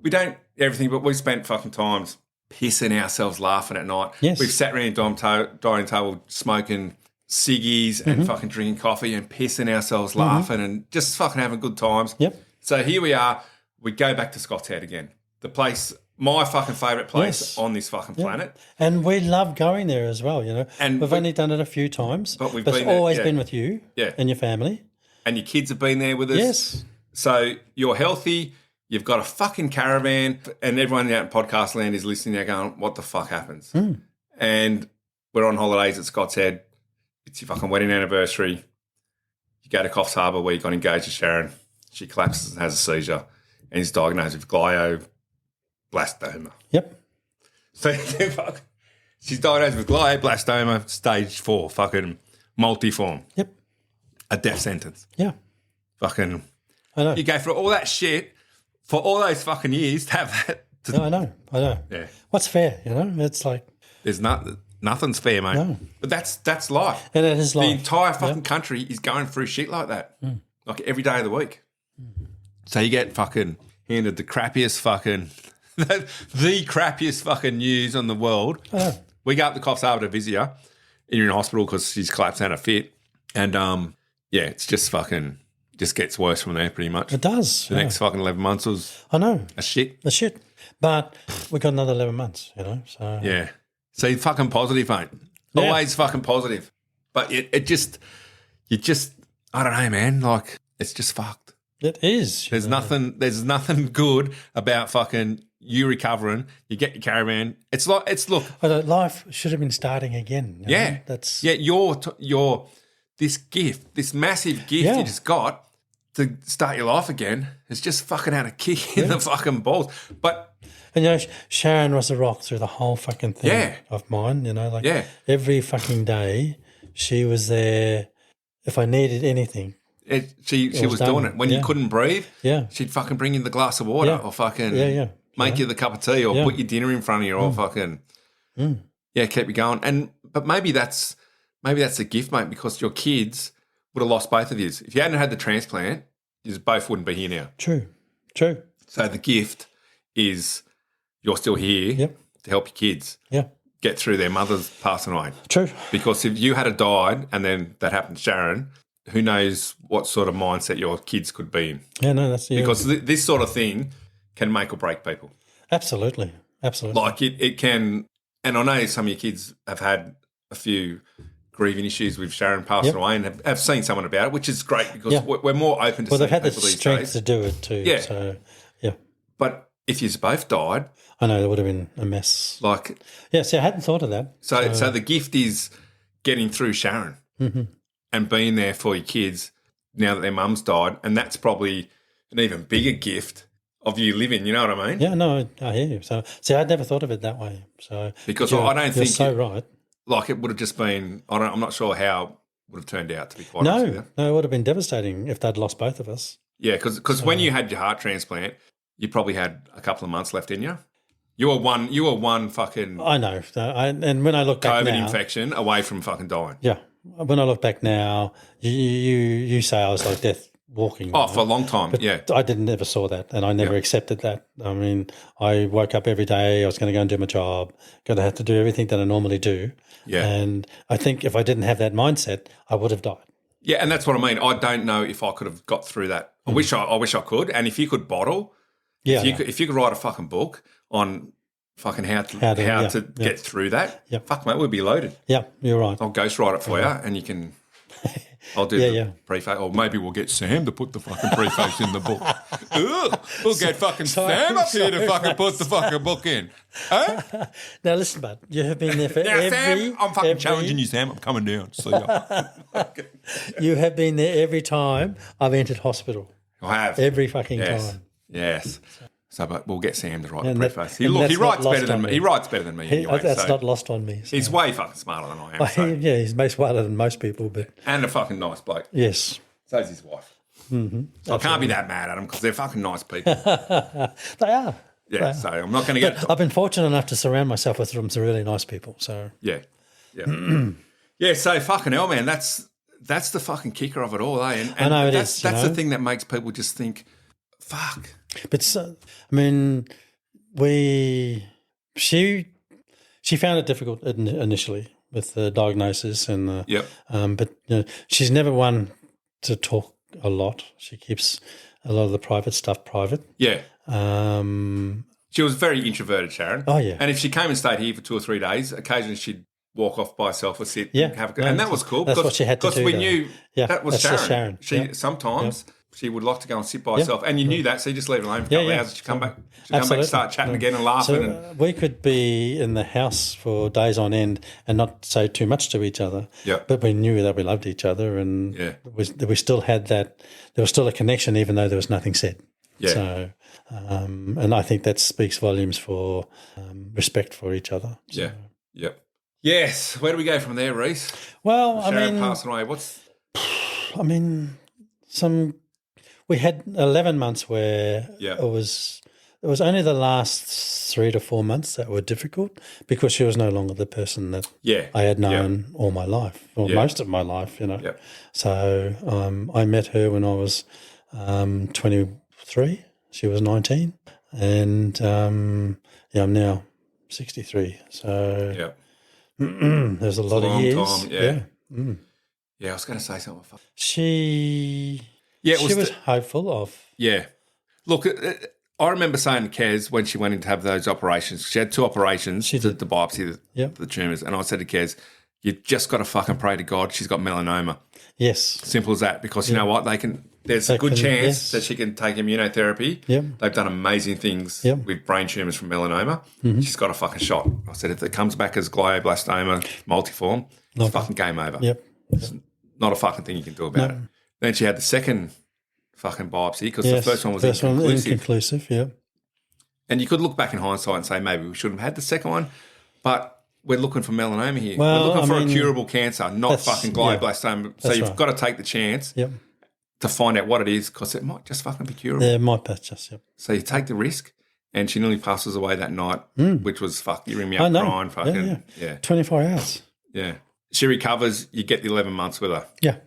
A: we don't everything, but we've spent fucking times pissing ourselves laughing at night.
B: Yes.
A: We've sat around the dining table smoking ciggies and fucking drinking coffee and pissing ourselves laughing and just fucking having good times.
B: Yep.
A: So here we are. We go back to Scott's Head again. The place, my fucking favourite place on this fucking planet.
B: And we love going there as well,
A: And
B: we've only done it a few times.
A: But we've
B: it's
A: been there,
B: always been with you and your family.
A: and your kids have been there with us.
B: Yes.
A: So you're healthy. You've got a fucking caravan, and everyone out in podcast land is listening there going, what the fuck happens? And we're on holidays at Scott's Head. It's your fucking wedding anniversary. You go to Coffs Harbour where you got engaged to Sharon. She collapses and has a seizure and is diagnosed with glioblastoma.
B: Yep.
A: So she's diagnosed with glioblastoma, stage 4, fucking multiform.
B: Yep.
A: A death sentence.
B: Yeah.
A: Fucking,
B: I know.
A: you go through all that shit for all those fucking years to have that.
B: No, I know.
A: Yeah.
B: What's fair, It's like...
A: There's nothing's fair, mate.
B: No.
A: But that's life.
B: And it is life.
A: The entire fucking country is going through shit like that. Like every day of the week. So you get fucking handed the crappiest fucking, the crappiest fucking news on the world. We go up to Coffs Harbour to visit her, and you're in hospital because she's collapsed and a fit. And it's just fucking, just gets worse from there pretty much.
B: It does.
A: The next fucking 11 months was
B: I know.
A: a shit.
B: The shit. But we got another 11 months, so...
A: Yeah. So you're fucking positive, mate.
B: Yeah.
A: Always fucking positive. But it just, I don't know, man. Like, it's just fucked.
B: It is.
A: There's nothing good about fucking you recovering. You get your caravan. It's look.
B: Life should have been starting again.
A: Yeah.
B: That's...
A: Yeah, your this gift, this massive gift you just got to start your life again, has just fucking had a kick in the fucking balls. But...
B: And, Sharon was a rock through the whole fucking thing of mine, every fucking day she was there. If I needed anything.
A: She was doing it. When you couldn't breathe, she'd fucking bring you the glass of water or fucking make you the cup of tea or put your dinner in front of you or fucking, keep you going. But maybe that's a gift, mate, because your kids would have lost both of you. If you hadn't had the transplant, you both wouldn't be here now.
B: True.
A: So the gift is... You're still here to help your kids get through their mother's passing away.
B: True.
A: Because if you had died and then that happened to Sharon, who knows what sort of mindset your kids could be in.
B: Yeah, no, that's... Yeah.
A: Because this sort of thing can make or break people.
B: Absolutely.
A: Like it can... And I know some of your kids have had a few grieving issues with Sharon passing away and have seen someone about it, which is great because we're more open to seeing
B: they've had the
A: people these
B: strength
A: days.
B: to do it too.
A: Yeah.
B: So, yeah.
A: But if you both died...
B: I know, that would have been a mess.
A: Like...
B: Yeah, see, I hadn't thought of that.
A: So the gift is getting through Sharon and being there for your kids now that their mum's died, and that's probably an even bigger gift of you living, you know what I mean?
B: Yeah, no, I hear you. So, see, I'd never thought of it that way. So
A: because I don't think...
B: You're so right.
A: Like it would have just been... I'm not sure how it would have turned out, to be quite honest with you.
B: No, it would have been devastating if they'd lost both of us.
A: Yeah, because when you had your heart transplant, you probably had a couple of months left in you. You were one fucking...
B: I know. And when I look back
A: COVID
B: now...
A: infection away from fucking dying.
B: Yeah. When I look back now, you say I was like death walking.
A: Oh, for a long time,
B: but I never saw that, and I never accepted that. I mean, I woke up every day, I was going to go and do my job, going to have to do everything that I normally do.
A: Yeah.
B: And I think if I didn't have that mindset, I would have died.
A: Yeah, and that's what I mean. I don't know if I could have got through that. I wish I could. And if you could bottle... If you could write a fucking book on fucking how to get through that, fuck mate, we'd be loaded.
B: Yeah, you're right.
A: I'll ghostwrite it for you, and you can. I'll do the preface, or maybe we'll get Sam to put the fucking preface in the book. We'll get fucking Sam up here to fucking put the fucking book in. Huh?
B: Now listen, bud, you have been there for
A: Sam, I'm fucking challenging you, Sam. I'm coming down. See ya.
B: You have been there every time I've entered hospital.
A: I have
B: every fucking time.
A: Yes. So, but we'll get Sam to write the preface. He writes better than me. He writes better than me anyway.
B: That's not lost on me. So.
A: He's way fucking smarter than I am. So.
B: Yeah, he's much smarter than most people.
A: And a fucking nice bloke.
B: Yes.
A: So is his wife.
B: Mm-hmm.
A: So I can't be that mad at them because they're fucking nice people.
B: They are.
A: Yeah, so I'm not going to get...
B: I've been fortunate enough to surround myself with some really nice people. So
A: Yeah. Yeah, so fucking hell, man, that's the fucking kicker of it all, eh? And
B: I know
A: that's the thing that makes people just think, fuck.
B: But I mean, she found it difficult initially with the diagnosis and but she's never one to talk a lot. She keeps a lot of the private stuff private.
A: Yeah. She was very introverted, Sharon.
B: Oh yeah.
A: And if she came and stayed here for 2 or 3 days, occasionally she'd walk off by herself or sit
B: Yeah.
A: and have a good. And that was cool.
B: That's what she had to do.
A: Because we
B: though.
A: knew that was
B: that's just
A: Sharon.
B: Sharon.
A: She sometimes she would like to go and sit by herself, and you knew that, so you just leave her alone for a couple of hours. She'd come back. She'd come back and start chatting again and laughing.
B: So we could be in the house for days on end and not say too much to each other.
A: Yeah.
B: But we knew that we loved each other, and we still had that. There was still a connection, even though there was nothing said.
A: Yeah.
B: So, and I think that speaks volumes for respect for each other. So.
A: Yeah. Yep. Yes. Where do we go from there, Reese?
B: Well,
A: Sharon passing away.
B: We had 11 months where it was only the last 3 to 4 months that were difficult because she was no longer the person that I had known all my life, or most of my life, you know.
A: Yep.
B: So I met her when I was 23. She was 19. And, I'm now 63. So there's a lot of years.
A: Time, yeah.
B: Yeah.
A: I was going to say something.
B: She was hopeful of.
A: Yeah. Look, I remember saying to Kez when she went in to have those operations, she had 2 operations to biopsy the tumours, and I said to Kez, you just got to fucking pray to God she's got melanoma.
B: Yes.
A: Simple as that, because you know what? There's a good chance that she can take immunotherapy.
B: Yep.
A: They've done amazing things with brain tumours from melanoma.
B: Mm-hmm.
A: She's got a fucking shot. I said, if it comes back as glioblastoma multiform, it's fucking game over.
B: Yep.
A: It's not a fucking thing you can do about it. Then she had the second fucking biopsy because the first one was
B: inconclusive. Yeah.
A: And you could look back in hindsight and say maybe we shouldn't have had the second one, but we're looking for melanoma here.
B: Well,
A: we're looking for a curable cancer, not fucking glioblastoma. So you've got to take the chance to find out what it is because it might just fucking be curable.
B: Yeah, it might be just,
A: So you take the risk, and she nearly passes away that night, which was you ring me up crying fucking. Yeah.
B: 24 hours.
A: Yeah. She recovers, you get the 11 months with her.
B: Yeah.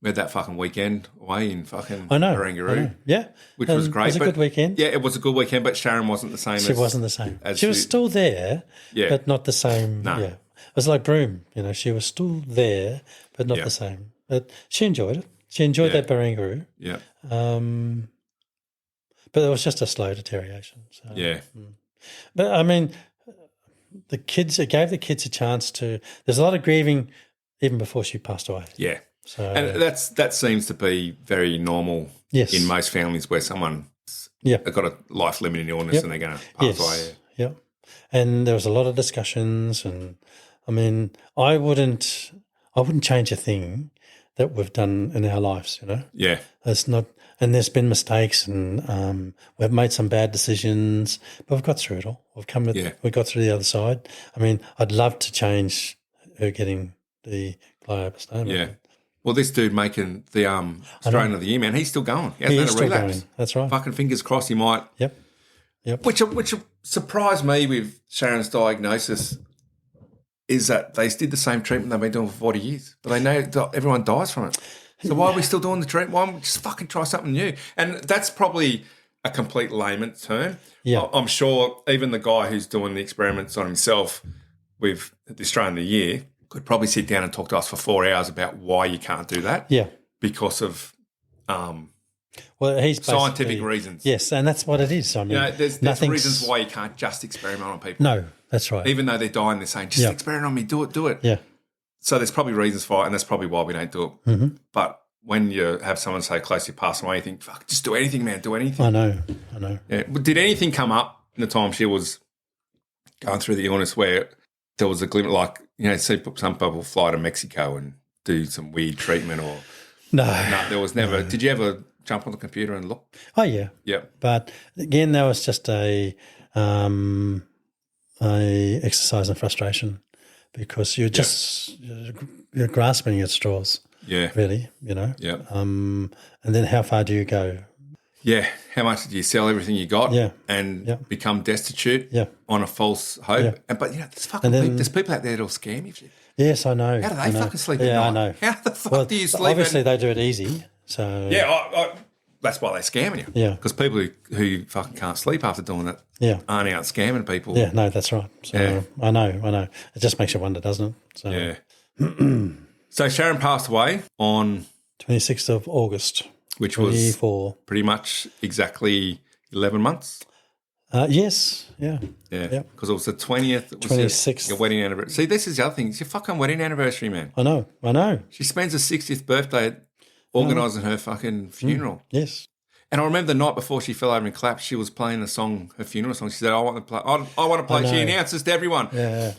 A: We had that fucking weekend away in fucking
B: Barangaroo. Yeah.
A: Which was great.
B: It was a good weekend.
A: Yeah, it was a good weekend, but Sharon wasn't the same.
B: She wasn't the same. She was still there, but not the same.
A: No.
B: Yeah. It was like Broome, she was still there, but not the same. But she enjoyed it. She enjoyed that Barangaroo.
A: Yeah.
B: But it was just a slow deterioration. So.
A: Yeah.
B: But, I mean, it gave the kids a chance to – there's a lot of grieving even before she passed away.
A: Yeah.
B: So,
A: and that seems to be very normal in most families where someone's got a life-limiting illness and they're going to pass away.
B: Yeah. And there was a lot of discussions, and I mean, I wouldn't change a thing that we've done in our lives,
A: Yeah.
B: It's not, and there's been mistakes, and we've made some bad decisions, but we've got through it all. We got through the other side. I mean, I'd love to change her getting the glioblastoma.
A: Yeah. Well, this dude making the Australian of the Year, man, he's still going. He hasn't had a relapse.
B: Going. That's right.
A: Fucking fingers crossed he might.
B: Yep.
A: Which surprised me with Sharon's diagnosis is that they did the same treatment they've been doing for 40 years, but they know that everyone dies from it. So why are we still doing the treatment? Why don't we just fucking try something new? And that's probably a complete layman's term.
B: Yeah.
A: I'm sure even the guy who's doing the experiments on himself with the Australian of the Year could probably sit down and talk to us for 4 hours about why you can't do that.
B: Yeah.
A: Because of
B: he's
A: scientific reasons.
B: Yes, and that's what it is. I mean,
A: there's reasons why you can't just experiment on people.
B: No, that's right.
A: Even though they're dying, they're saying, just experiment on me, do it.
B: Yeah.
A: So there's probably reasons for it, and that's probably why we don't do it.
B: Mm-hmm.
A: But when you have someone say close to passing away, you think, fuck, just do anything, man, do anything.
B: I know.
A: Yeah. But did anything come up in the time she was going through the illness where there was a glimmer, like, see some people fly to Mexico and do some weird treatment or...
B: No,
A: there was never... No. Did you ever jump on the computer and look?
B: Oh, yeah.
A: Yep.
B: But again, that was just a exercise in frustration because you're just you're grasping at straws.
A: Yeah.
B: Really,
A: Yeah.
B: And then how far do you go?
A: Yeah. How much did you sell everything you got and become destitute on a false hope?
B: Yeah.
A: But, there's people out there that'll scam you.
B: Yes, I know.
A: How do they fucking sleep at night?
B: Yeah, I know.
A: How the fuck do you sleep?
B: Obviously, they do it easy. So
A: that's why they're scamming you.
B: Yeah.
A: Because people who fucking can't sleep after doing it aren't out scamming people.
B: Yeah, no, that's right. So I know. It just makes you wonder, doesn't it? So,
A: yeah. So Sharon passed away on
B: 26th of August,
A: which was pretty much exactly 11 months.
B: Yes, yeah.
A: Yeah,
B: Yep.
A: because it was the 20th. It was
B: 26th.
A: your wedding anniversary. See, this is the other thing. It's your fucking wedding anniversary, man.
B: I know.
A: She spends her 60th birthday organising her fucking funeral.
B: Yes.
A: And I remember the night before she fell over and clapped, she was playing the song, her funeral song. She said, I want to play. She announced this to everyone.
B: Yeah.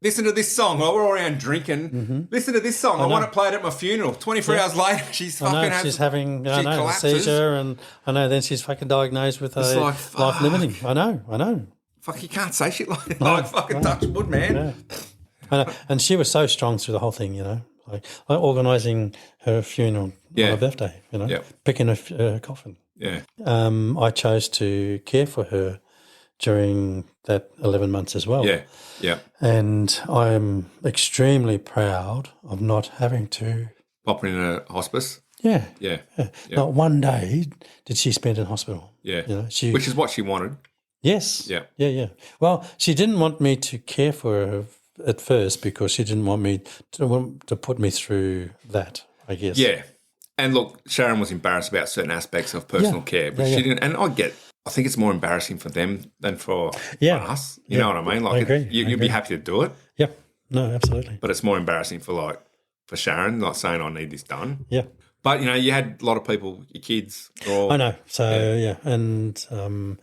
A: Listen to this song. While we're all around drinking, listen to this song. I want to play it at my funeral. 24 hours later, she's fucking
B: she's having a
A: collapses.
B: seizure, and then she's fucking diagnosed with life limiting. I know.
A: Fuck, you can't say shit like that. Like fucking touch wood, man.
B: Yeah. And she was so strong through the whole thing, like organising her funeral on her birthday, picking a coffin.
A: Yeah.
B: I chose to care for her during that 11 months as well.
A: Yeah.
B: And I'm extremely proud of not having to
A: pop her in a hospice.
B: Yeah. Not one day did she spend in hospital.
A: Yeah. Which is what she wanted.
B: Yes.
A: Yeah.
B: Well, she didn't want me to care for her at first because she didn't want me to put me through that, I guess.
A: Yeah. And look, Sharon was embarrassed about certain aspects of personal care, but she didn't. And I think it's more embarrassing for them than for us. You know what I mean? Like,
B: I agree.
A: You'd be happy to do it.
B: Yep. No, absolutely.
A: But it's more embarrassing for Sharon, like saying, I need this done.
B: Yeah.
A: But, you had a lot of people, your kids.
B: I know. So, and, and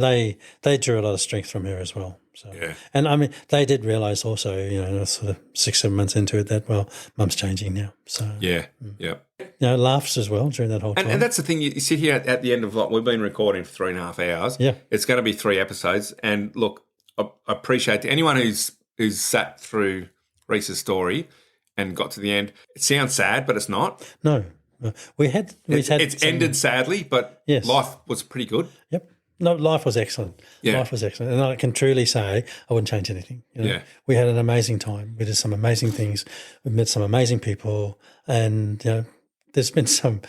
B: they drew a lot of strength from her as well. So, and I mean, they did realise also, sort of 6-7 months into it that, well, Mum's changing now. So,
A: yeah.
B: Laughs as well during that whole time.
A: And that's the thing, you sit here at the end of, we've been recording for 3.5 hours.
B: Yeah.
A: It's going to be 3 episodes. And look, I appreciate anyone who's sat through Reese's story and got to the end. It sounds sad, but it's not.
B: No. It's
A: ended sadly, but life was pretty good.
B: Yep. No, life was excellent. Yeah. Life was excellent. And I can truly say I wouldn't change anything. We had an amazing time. We did some amazing things. We met some amazing people. And, there's been some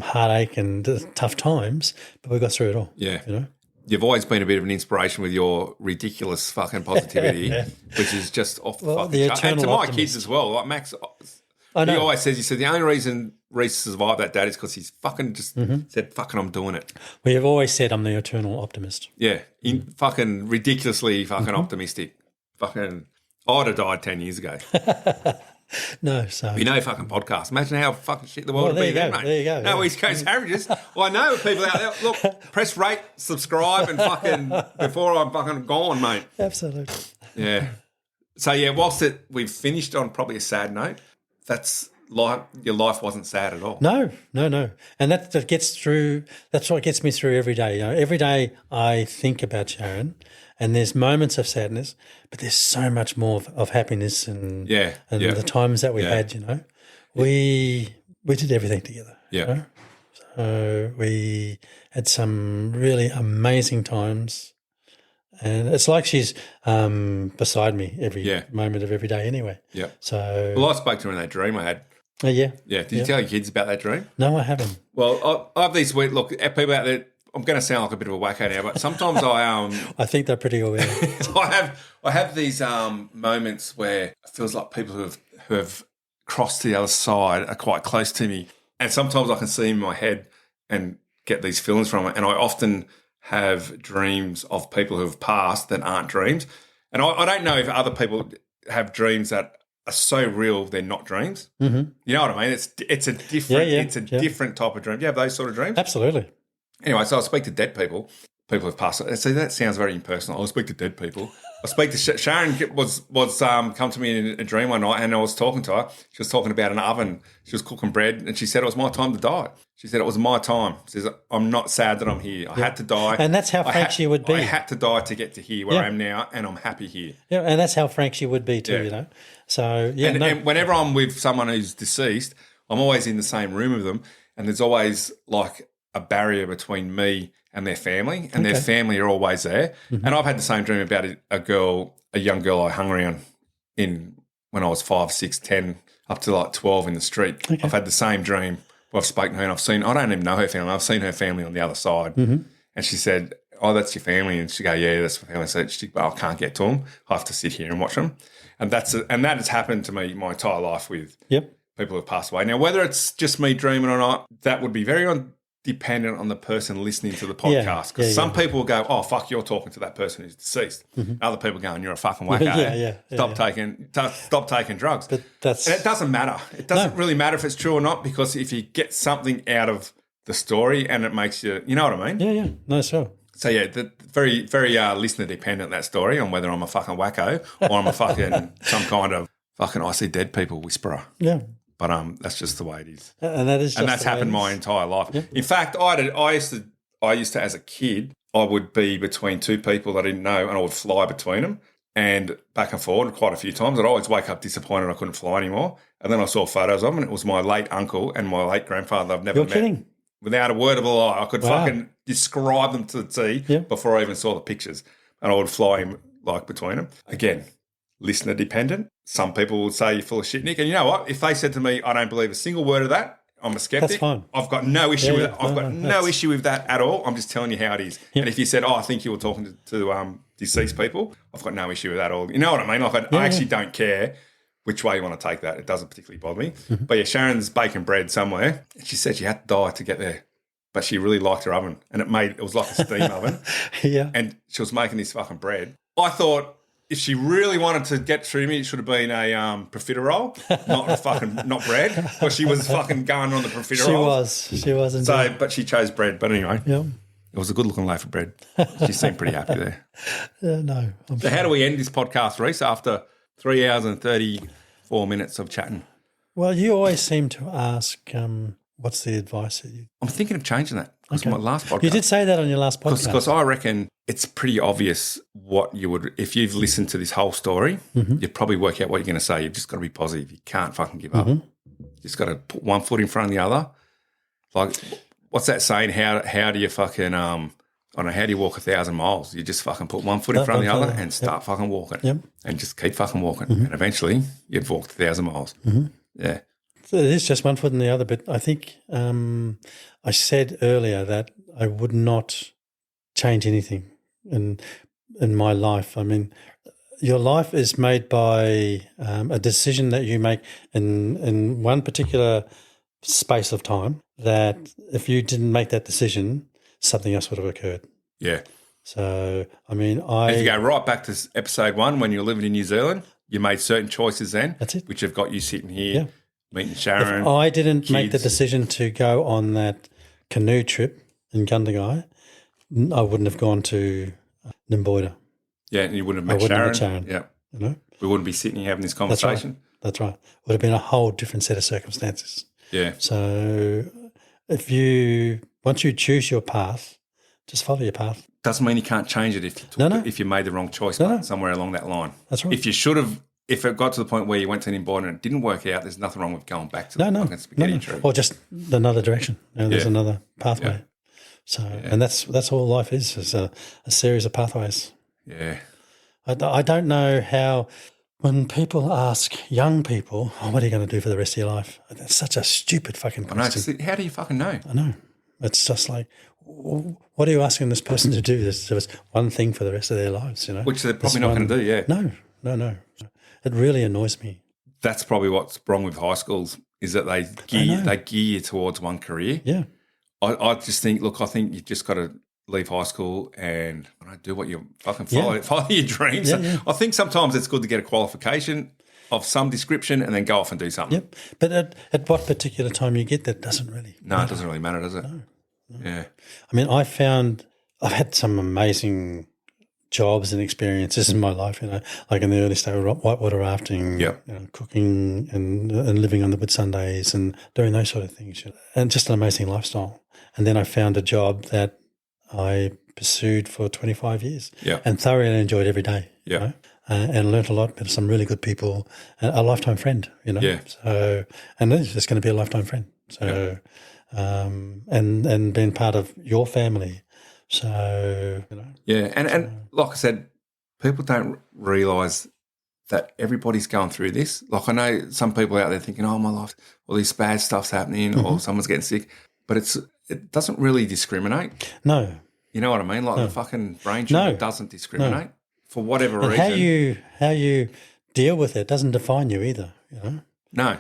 B: heartache and tough times, but we got through it all.
A: Yeah. You've always been a bit of an inspiration with your ridiculous fucking positivity, which is just off the fucking chart. And to my kids as well. Like Max, he always says, he said, the only reason Reese survived that dad is because he's fucking just said, fucking, I'm doing it.
B: We have always said I'm the eternal optimist.
A: Yeah. Fucking ridiculously fucking optimistic. Fucking, I would have died 10 years ago.
B: No, so
A: fucking podcast. Imagine how fucking shit the world would be then, mate.
B: There you go.
A: No, East Coast Averages. Well, I know people out there. Look, press rate, subscribe, and fucking before I'm fucking gone, mate.
B: Absolutely.
A: Yeah. So whilst we've finished on probably a sad note, that's your life wasn't sad at all.
B: No. And that gets through. That's what gets me through every day. Every day I think about Sharon. And there's moments of sadness, but there's so much more of happiness and the times that we had, We did everything together.
A: Yeah.
B: So we had some really amazing times. And it's like she's beside me every moment of every day anyway.
A: Yeah.
B: So
A: I spoke to her in that dream I had.
B: Yeah.
A: Yeah. Did you tell your kids about that dream?
B: No, I haven't.
A: Well, I have these weird, people out there, I'm going to sound like a bit of a wacko now, but sometimes
B: I think they're pretty aware.
A: I have these moments where it feels like people who have crossed to the other side are quite close to me, and sometimes I can see in my head and get these feelings from it. And I often have dreams of people who have passed that aren't dreams, and I don't know if other people have dreams that are so real they're not dreams. Mm-hmm. You know what I mean? It's a different different type of dream. Do you have those sort of dreams?
B: Absolutely.
A: Anyway, so I speak to dead people who've passed. So that sounds very impersonal. I'll speak to dead people. I speak to Sharon. Was come to me in a dream one night, and I was talking to her. She was talking about an oven. She was cooking bread, and she said it was my time to die. She said it was my time. She says, I'm not sad that I'm here. I had to die,
B: and that's how frank she would be.
A: I had to die to get to here where I am now, and I'm happy here.
B: Yeah, and that's how frank she would be too. So
A: and whenever I'm with someone who's deceased, I'm always in the same room with them, and there's always like a barrier between me and their family, and their family are always there. Mm-hmm. And I've had the same dream about a young girl I hung around when I was 5, 6, 10, up to like 12 in the street. Okay. I've had the same dream where I've spoken to her, and I don't even know her family. I've seen her family on the other side. Mm-hmm. And she said, oh, that's your family. And she go, yeah, that's my family. So I can't get to them. I have to sit here and watch them. And that has happened to me my entire life with people who have passed away. Now, whether it's just me dreaming or not, that would be very dependent on the person listening to the podcast. Because some people will go, oh, fuck, you're talking to that person who's deceased. Other people going, you're a fucking wacko. Stop taking drugs.
B: But and
A: it doesn't matter. It doesn't really matter if it's true or not, because if you get something out of the story and it makes you, you know what I mean?
B: Yeah. No, sure.
A: So, very, very listener dependent, that story, on whether I'm a fucking wacko or I'm a fucking some kind of fucking I see dead people whisperer.
B: Yeah.
A: But that's just the way it is.
B: And that's
A: happened my entire life. Yeah. In fact, I used to, as a kid, I would be between two people I didn't know and I would fly between them and back and forward quite a few times. I'd always wake up disappointed I couldn't fly anymore. And then I saw photos of them and it was my late uncle and my late grandfather I've never met.
B: You're kidding?
A: Without a word of a lie. I could fucking describe them to the T before I even saw the pictures. And I would fly him like between them. Again, listener dependent. Some people would say you're full of shit, Nick. And you know what? If they said to me, I don't believe a single word of that, I'm a skeptic.
B: That's fine.
A: I've got no issue with it. I've got no issue with that at all. I'm just telling you how it is. Yep. And if you said, I think you were talking to deceased people, I've got no issue with that at all. You know what I mean? Like I actually don't care which way you want to take that. It doesn't particularly bother me. Mm-hmm. But Sharon's baking bread somewhere. And she said she had to die to get there. But she really liked her oven. And it was like a steam oven.
B: Yeah.
A: And she was making this fucking bread. I thought, if she really wanted to get through me, it should have been a profiterole, not bread. Because she was fucking going on the profiterole.
B: She was indeed.
A: But she chose bread. But anyway, it was a good looking loaf of bread. She seemed pretty happy there.
B: No.
A: So how do we end this podcast, Reece, after 3 hours and 34 minutes of chatting?
B: Well, you always seem to ask, what's the advice that you...
A: I'm thinking of changing that. Because my last podcast...
B: You did say that on your last podcast.
A: Because I reckon it's pretty obvious what you would... If you've listened to this whole story, you'd probably work out what you're going to say. You've just got to be positive. You can't fucking give up. You just got to put one foot in front of the other. Like, what's that saying? How do you fucking... I don't know, how do you walk 1,000 miles? You just fucking put one foot in front of the other and start fucking walking.
B: Yep.
A: And just keep fucking walking. And eventually you've walked 1,000 miles. Yeah.
B: So it is just one foot in the other, but I think I said earlier that I would not change anything in my life. I mean, your life is made by a decision that you make in one particular space of time, that if you didn't make that decision, something else would have occurred.
A: Yeah.
B: So, I mean,
A: if you go right back to episode 1 when you were living in New Zealand, you made certain choices then,
B: that's it,
A: which have got you sitting here meeting Sharon.
B: If I didn't make the decision to go on that canoe trip in Gundagai, I wouldn't have gone to Nimboida.
A: Yeah, and you wouldn't have met Sharon. Yeah.
B: You know?
A: We wouldn't be sitting here having this conversation.
B: That's right. It would have been a whole different set of circumstances.
A: Yeah.
B: So once you choose your path, just follow your path.
A: Doesn't mean you can't change it if you made the wrong choice somewhere along that line.
B: That's right.
A: If it got to the point where you went to Nimboida and it didn't work out, there's nothing wrong with going back to the fucking spaghetti tree.
B: Or just another direction. There's another pathway. Yeah. So, and that's all life is a series of pathways.
A: Yeah.
B: I don't know how, when people ask young people, what are you going to do for the rest of your life? That's such a stupid fucking question.
A: How do you fucking know?
B: I know. It's just like, what are you asking this person to do? There's one thing for the rest of their lives, you know?
A: Which they're probably not going to do, yeah.
B: No. It really annoys me.
A: That's probably what's wrong with high schools, is that they gear you towards one career.
B: Yeah.
A: I just think, I think you just got to leave high school and do what you fucking follow your dreams. Yeah. I think sometimes it's good to get a qualification of some description and then go off and do something.
B: Yep. But at what particular time you get that doesn't really matter.
A: It doesn't really matter, does it?
B: No.
A: Yeah.
B: I mean, I've had some amazing jobs and experiences in my life, you know, like in the early stage, whitewater rafting, cooking and living on the Whitsundays and doing those sort of things, and just an amazing lifestyle. And then I found a job that I pursued for 25 years and thoroughly enjoyed every day, you know, and learnt a lot, met some really good people, a lifetime friend, you know.
A: Yeah.
B: So, and it's just going to be a lifetime friend. So, and being part of your family. So, you know.
A: Yeah, and like I said, people don't realise that everybody's going through this. Like, I know some people out there thinking, my life, all this bad stuff's happening or someone's getting sick, but it doesn't really discriminate.
B: No.
A: You know what I mean? Like the fucking brain tumor doesn't discriminate for whatever reason.
B: How you deal with it doesn't define you either, you know?
A: No.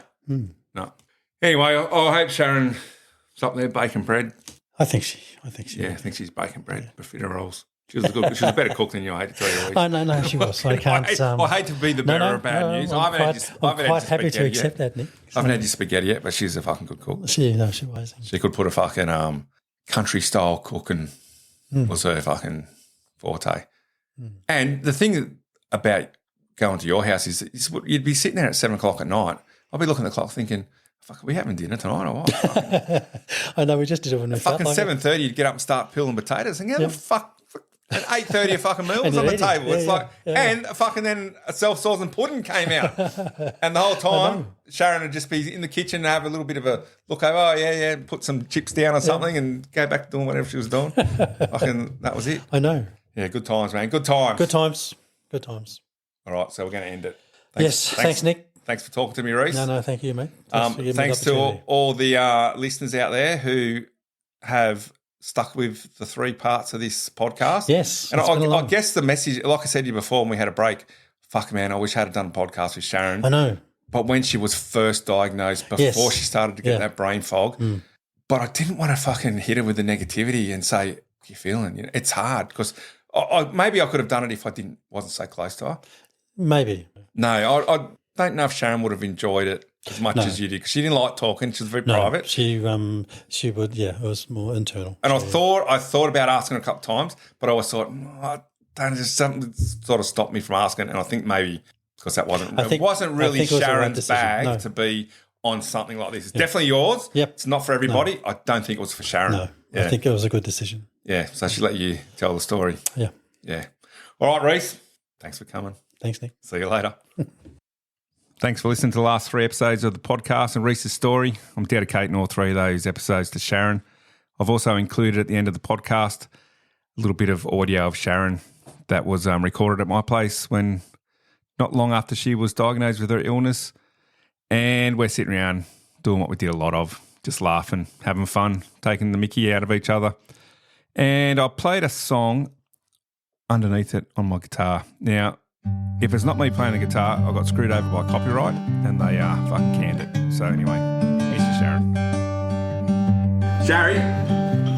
A: No. Anyway, I hope Sharon's up there baking bread.
B: I think she.
A: Yeah, I think she's baking bread, buffetta rolls. She was a better cook than you. I hate to tell you.
B: Oh no, she was. I can't.
A: I hate to be the bearer of bad news.
B: I'm quite happy to accept that, Nick.
A: I haven't had your spaghetti yet, but she's a fucking good cook.
B: She was.
A: She could put a fucking country style cooking was her fucking forte. And the thing about going to your house is you'd be sitting there at 7 o'clock at night. I'd be looking at the clock thinking, fuck, are we having dinner tonight or what?
B: I know, we just did it when we felt
A: fucking
B: like
A: 7:30, you'd get up and start peeling potatoes. And how the fuck, at 8:30 a fucking meal was on the table.
B: Yeah,
A: it's like, and fucking then a self-saucing pudding came out. And the whole time, Sharon would just be in the kitchen and have a little bit of a look over, put some chips down or something and go back to doing whatever she was doing. Fucking, that was it.
B: I know.
A: Yeah, good times, man. Good times.
B: Good times. Good times.
A: All right, so we're going to end it.
B: Thanks, Nick.
A: Thanks for talking to me, Reece.
B: No, thank you, mate.
A: Thanks to all the listeners out there who have stuck with the 3 parts of this podcast.
B: Yes.
A: And I guess the message, like I said to you before when we had a break, fuck, man, I wish I had done a podcast with Sharon.
B: I know.
A: But when she was first diagnosed, before she started to get that brain fog, but I didn't want to fucking hit her with the negativity and say, how you feeling? You know, it's hard because maybe I could have done it if I wasn't so close to her.
B: Maybe.
A: No, I don't know if Sharon would have enjoyed it as much as you did because she didn't like talking. She was very private.
B: She would. Yeah, it was more internal.
A: And I thought about asking her a couple of times, but I always thought, something sort of stopped me from asking. And I think maybe because it wasn't really Sharon's bag to be on something like this. It's definitely yours.
B: Yep.
A: It's not for everybody. I don't think it was for Sharon.
B: No, I think it was a good decision.
A: Yeah, so she let you tell the story.
B: Yeah.
A: Yeah. All right, Reece. Thanks for coming.
B: Thanks, Nick.
A: See you later. Thanks for listening to the last 3 episodes of the podcast and Reece's story. I'm dedicating all 3 of those episodes to Sharon. I've also included at the end of the podcast a little bit of audio of Sharon that was recorded at my place when not long after she was diagnosed with her illness. And we're sitting around doing what we did a lot of, just laughing, having fun, taking the mickey out of each other. And I played a song underneath it on my guitar. Now, if it's not me playing the guitar, I got screwed over by copyright and they fucking canned it. So anyway, here's your Sharon. Sherry.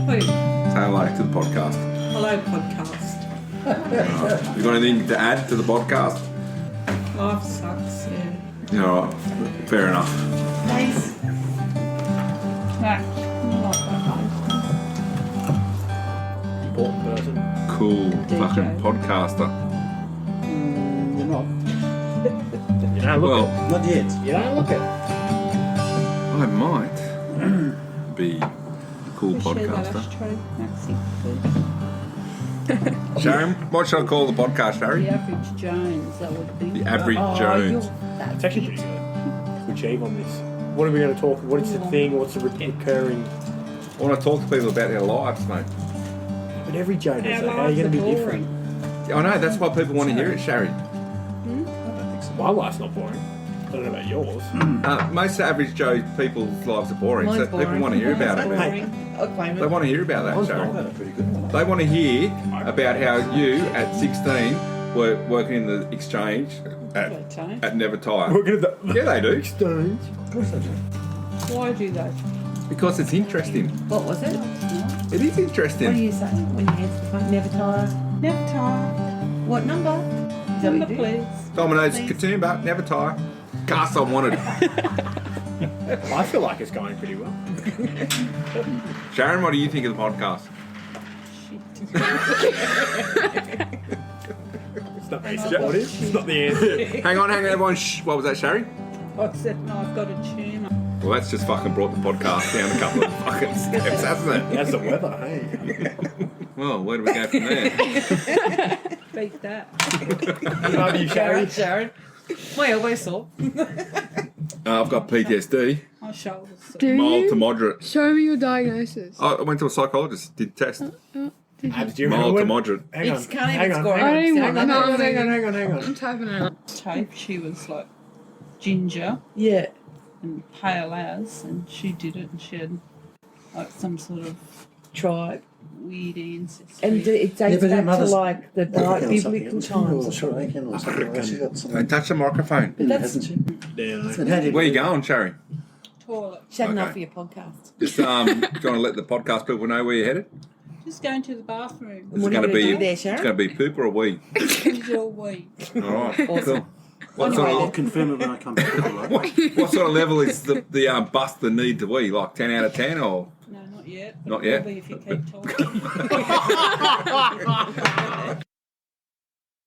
C: Hey.
A: Say hello to the podcast.
C: Hello, podcast.
A: You got anything to add to the podcast?
C: Life sucks,
A: Yeah, all right. Fair enough.
C: Nice.
D: Important person.
A: Cool
C: DJ.
A: fucking podcaster.
D: You're not. You don't look it. Not yet. You don't look it.
A: I might be a cool podcaster. Sharon, what should I call the podcast, Harry?
C: The Average Jones, that would be.
A: The Average Jones.
D: It's actually pretty good. To achieve on this. What are we going to talk? What is the thing? What's the recurring?
A: I want to talk to people about their lives, mate.
D: But every Joe does
C: Our
D: that. How are you going to be
C: lives are
D: different?
A: Yeah, I know, that's why people want to hear it, Sherry.
D: I don't think so. My life's not boring. I don't know about yours.
A: Most average Joe people's lives are boring, so people want to hear about it.
C: I'll claim
A: They
C: it.
A: want to hear about that, Sherry.
D: I've had a pretty good one.
A: They want to hear about how you, at 16, were working in the exchange at Never Tire.
D: Working at the
A: Yeah, they do.
D: exchange. Of course I do.
C: Why do they?
A: Because it's interesting.
E: What was it?
A: It is
E: What do
A: interesting.
E: you say when you answer the phone? Never tire.
C: Never tire.
E: What number? Is that
C: Number,
E: what you do?
C: please.
A: Domino's, Katoomba, Never Tire. Cast I wanted.
D: I feel like it's going pretty well.
A: Sharon, what do you think of the podcast?
D: It's not very supportive. It's not the answer.
A: Hang on, everyone. Shh. What was that, Sherry?
C: I said, no, I've got a tumour.
A: Well, that's just fucking brought the podcast down a couple of fucking steps, hasn't it?
D: That's the weather, hey.
A: Well, where do we go from there?
C: Beat that.
D: Love you, Sherry.
E: Sharon. My elbow's sore.
A: I've got PTSD,
C: My shoulders.
F: Do
A: mild
F: you?
A: to moderate.
F: Show me your diagnosis.
A: I went to a psychologist, did test,
D: Did you
A: mild to
D: remember
A: moderate.
D: Hang on.
E: It's can't
D: hang
E: even
D: on.
E: score.
F: I don't even want
D: Hang
F: to
D: on,
F: know.
D: hang on.
F: I'm typing it out.
C: Tape, she was like ginger
E: Yeah.
C: and pale as, and she did it, and she had like some sort of
E: Tribe.
C: weird ancestry.
E: And it dates
B: but her
E: back to
B: mother's-
E: like the biblical times.
A: Don't touch the microphone.
E: But that's
D: Yeah,
A: Where you going, Sherry?
C: toilet.
E: She's had enough
A: Okay.
E: of your podcast.
A: Just do you want to let the podcast people know where you're headed?
C: Just going to the bathroom.
E: And
A: Is
E: what
A: it
E: are
A: going to
E: you
A: be?
E: going to do there,
A: It's
E: Sharon?
A: going to be poop or a wee.
C: Usual week.
A: All right. Cool. What
E: Anyway,
A: sort
D: I'll
A: of
D: confirm it when I come back. Right?
A: what sort of level is the bust the need to wee? Like 10 out of 10 or?
C: No, not yet.
A: Not
C: It will
A: yet?
C: be if you keep talking.